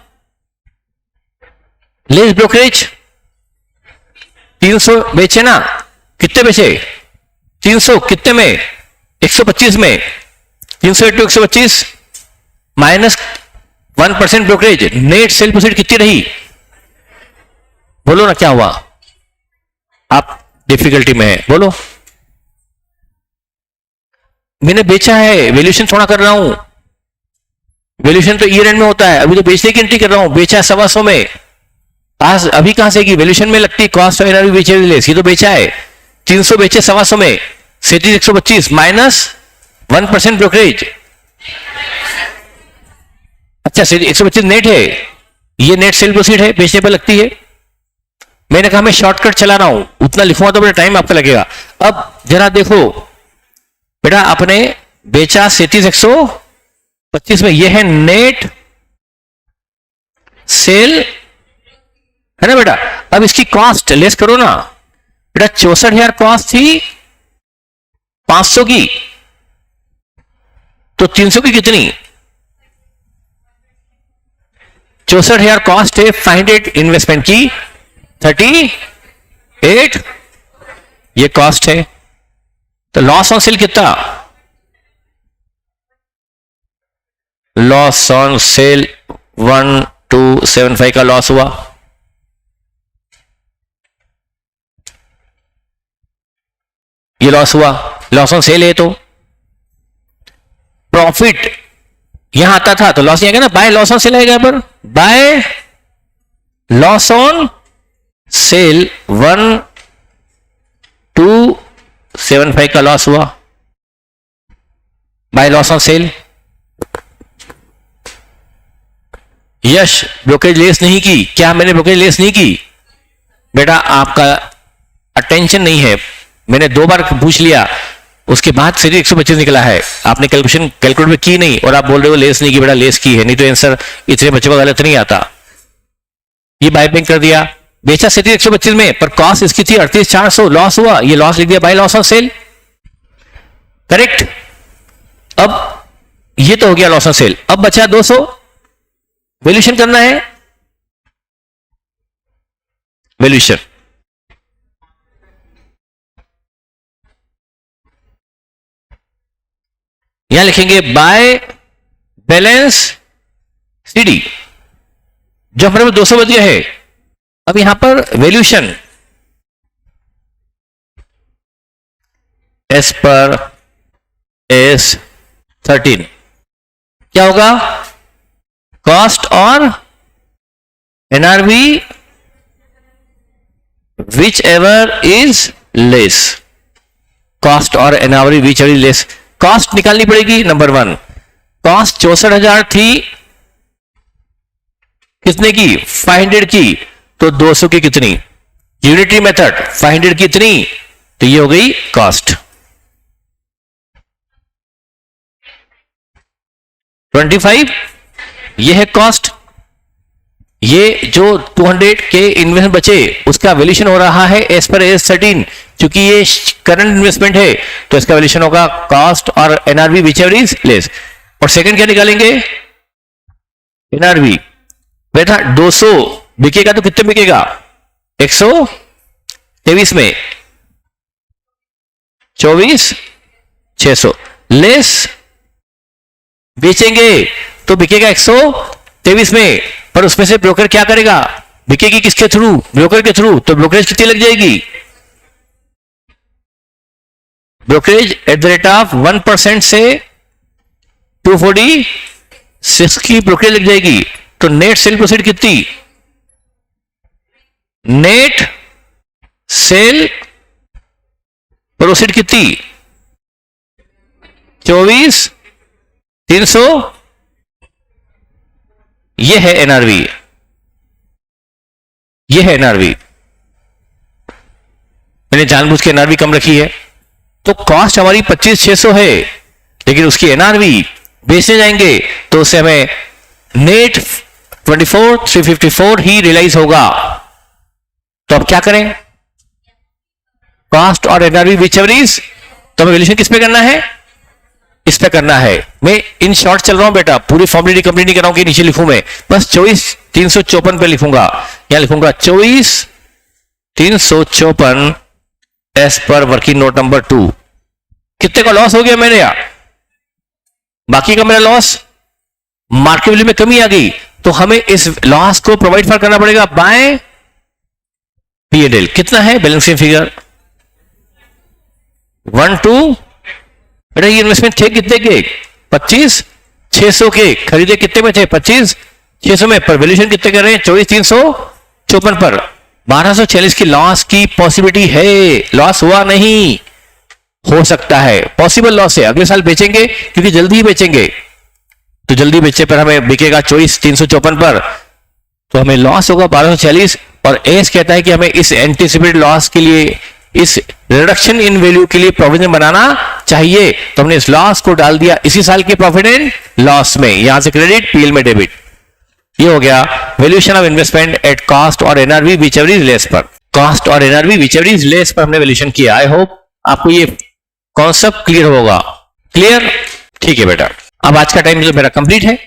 लेस ब्रोकरेज। 300 बेचे ना, कितने बेचे, 300 कितने में, 125 में, 300 into 125 minus 1% brokerage, net sale proceed कितनी रही, बोलो ना क्या हुआ, आप डिफिकल्टी में है, बोलो। मैंने बेचा है, वैल्यूएशन थोड़ा कर रहा हूं, वैल्यूएशन तो ईयर एंड में होता है, अभी तो बेचने की एंट्री कर रहा हूं, बेचा 125 में, आज अभी कहां से की वैल्यूएशन में लगती, कॉस्ट ऑफ एनआरवी बेचे लेस, ये तो बेचा है, 300 बेचे 125 में, सेटिंग 125 माइनस 1% ब्रोकरेज, अच्छा 125 नेट है, ये नेट सेल प्रोसीड है, बेचने पर लगती है। मैंने कहा मैं शॉर्टकट चला रहा हूं, उतना लिखूंगा तो बड़ा टाइम आपका लगेगा। अब जरा देखो बेटा, आपने बेचा 125 में, यह है नेट सेल, है ना बेटा। अब इसकी कॉस्ट लेस करो ना बेटा, 64,000 कॉस्ट थी 500 की, तो 300 की कितनी, 64,000 कॉस्ट है, 500 इन्वेस्टमेंट की, 38 ये कॉस्ट है, तो लॉस ऑन सेल कितना, लॉस ऑन सेल 1275 का लॉस हुआ, ये लॉस हुआ, लॉस ऑन सेल है, तो प्रॉफिट यहां आता था तो लॉस नहीं आएगा ना, बाय लॉस ऑन सेल आएगा, पर बाय लॉस ऑन सेल 1275 का लॉस हुआ, by loss on sale. Yash brokerage less नहीं की, क्या मैंने ब्रोकरेज लेस नहीं की, बेटा आपका अटेंशन नहीं है, मैंने 2 बार पूछ लिया, उसके बाद फिर 125 निकला है, आपने कैलकुलेट में की नहीं, और आप बोल रहे हो लेस नहीं की, बेटा लेस की है, नहीं तो आंसर इतने बच्चों का गलत नहीं आता। ये बाय बैंक कर दिया, बेचा 125 में, पर कॉस्ट इसकी थी 38,400, लॉस हुआ, ये लॉस लिख दिया by loss on sale, correct. अब ये तो हो गया लॉस ऑन सेल, अब बचा 200, वैल्यूएशन करना है, वैल्यूएशन यहां लिखेंगे बाय बैलेंस सीडी, जो हमारे पास 200 बच गया है। अब यहां पर वैल्यूएशन एस पर एस 13 क्या होगा, कॉस्ट और NRV whichever is less, cost और NRV whichever is less. Cost निकालनी पड़ेगी, नंबर 1 कॉस्ट 64,000 थी, कितने की, 500 की, तो 200 की कितनी, यूनिटरी मेथड 500 की इतनी, तो ये हो गई कॉस्ट 25, ये है कॉस्ट। ये जो 200 के इन्वेस्टमेंट बचे उसका वैल्यूएशन हो रहा है एज पर एज 13, क्योंकि ये करंट इन्वेस्टमेंट है तो इसका वैल्यूएशन होगा कॉस्ट और NRV whichever is less. और सेकंड क्या निकालेंगे, एनआरवी। बेटा 200 बिकेगा तो कितने बिकेगा, 123 में, 24,600 लेस बेचेंगे तो बिकेगा 123 में, पर उसमें से ब्रोकर क्या करेगा, बिकेगी किसके थ्रू, ब्रोकर के थ्रू, तो ब्रोकरेज कितनी लग जाएगी, brokerage at the rate of 1% से 246 की ब्रोकरेज लग जाएगी। तो नेट सेल प्रोसीड कितनी, नेट सेल प्रोसीड कितनी, 24,300, ये है एनआरवी, ये है एनआरवी। मैंने जानबूझ के एनआरवी कम रखी है, तो कॉस्ट हमारी 25,600 है, लेकिन उसकी एनआरवी बेचने जाएंगे तो उससे हमें नेट 24,354 ही रियलाइज होगा। तो अब क्या करें, कॉस्ट और एनआरवी व्हिचएवर इज, तो हमें वैल्यूएशन किस पे करना है, इस पे करना है। मैं इन शॉर्ट चल रहा हूं बेटा, पूरी फॉर्मूलेटी कंप्लीट नहीं कर रहा हूं कि नीचे लिखूं मैं, बस 24,354 पे लिखूंगा, यहां लिखूंगा 24,354 as per working note number 2। कितने का लॉस हो गया मेरे यहां, बाकी का मेरा लॉस, मार्केट वैल्यू में कमी आ गई, तो हमें इस लॉस को प्रोवाइड फॉर करना पड़ेगा बाय P&L। कितना है बैलेंसिंग फिगर 1 2, बेटा ये इन्वेस्टमेंट थे कितने के, 25,600 के, खरीदे कितने में थे, 25,600 में, पर वैल्यूएशन कितने कर रहे हैं, 24,354 पर, 1246 की लॉस की पॉसिबिलिटी है, लॉस हुआ नहीं, हो सकता है, पॉसिबल लॉस है, अगले साल बेचेंगे क्योंकि जल्दी ही बेचेंगे, तो जल्दी बेचे पर हमें बिकेगा 24,354 पर, तो हमें लॉस होगा 1246, और एस कहता है कि हमें इस एंटीसिपेटेड लॉस के लिए, इस रिडक्शन इन वैल्यू के लिए प्रोविजन बनाना चाहिए, तो हमने इस लॉस को डाल दिया इसी साल के प्रॉफिट एंड लॉस में, यहां से क्रेडिट पीएल में डेबिट। ये हो गया valuation of investment at cost और एनआरवी व्हिचएवर इज लेस पर, कॉस्ट और एनआरवी व्हिचएवर इज लेस पर हमने वैल्यूएशन किया। आई होप आपको ये कॉन्सेप्ट क्लियर होगा, क्लियर, ठीक है बेटा। अब आज का टाइम जो मेरा कंप्लीट है,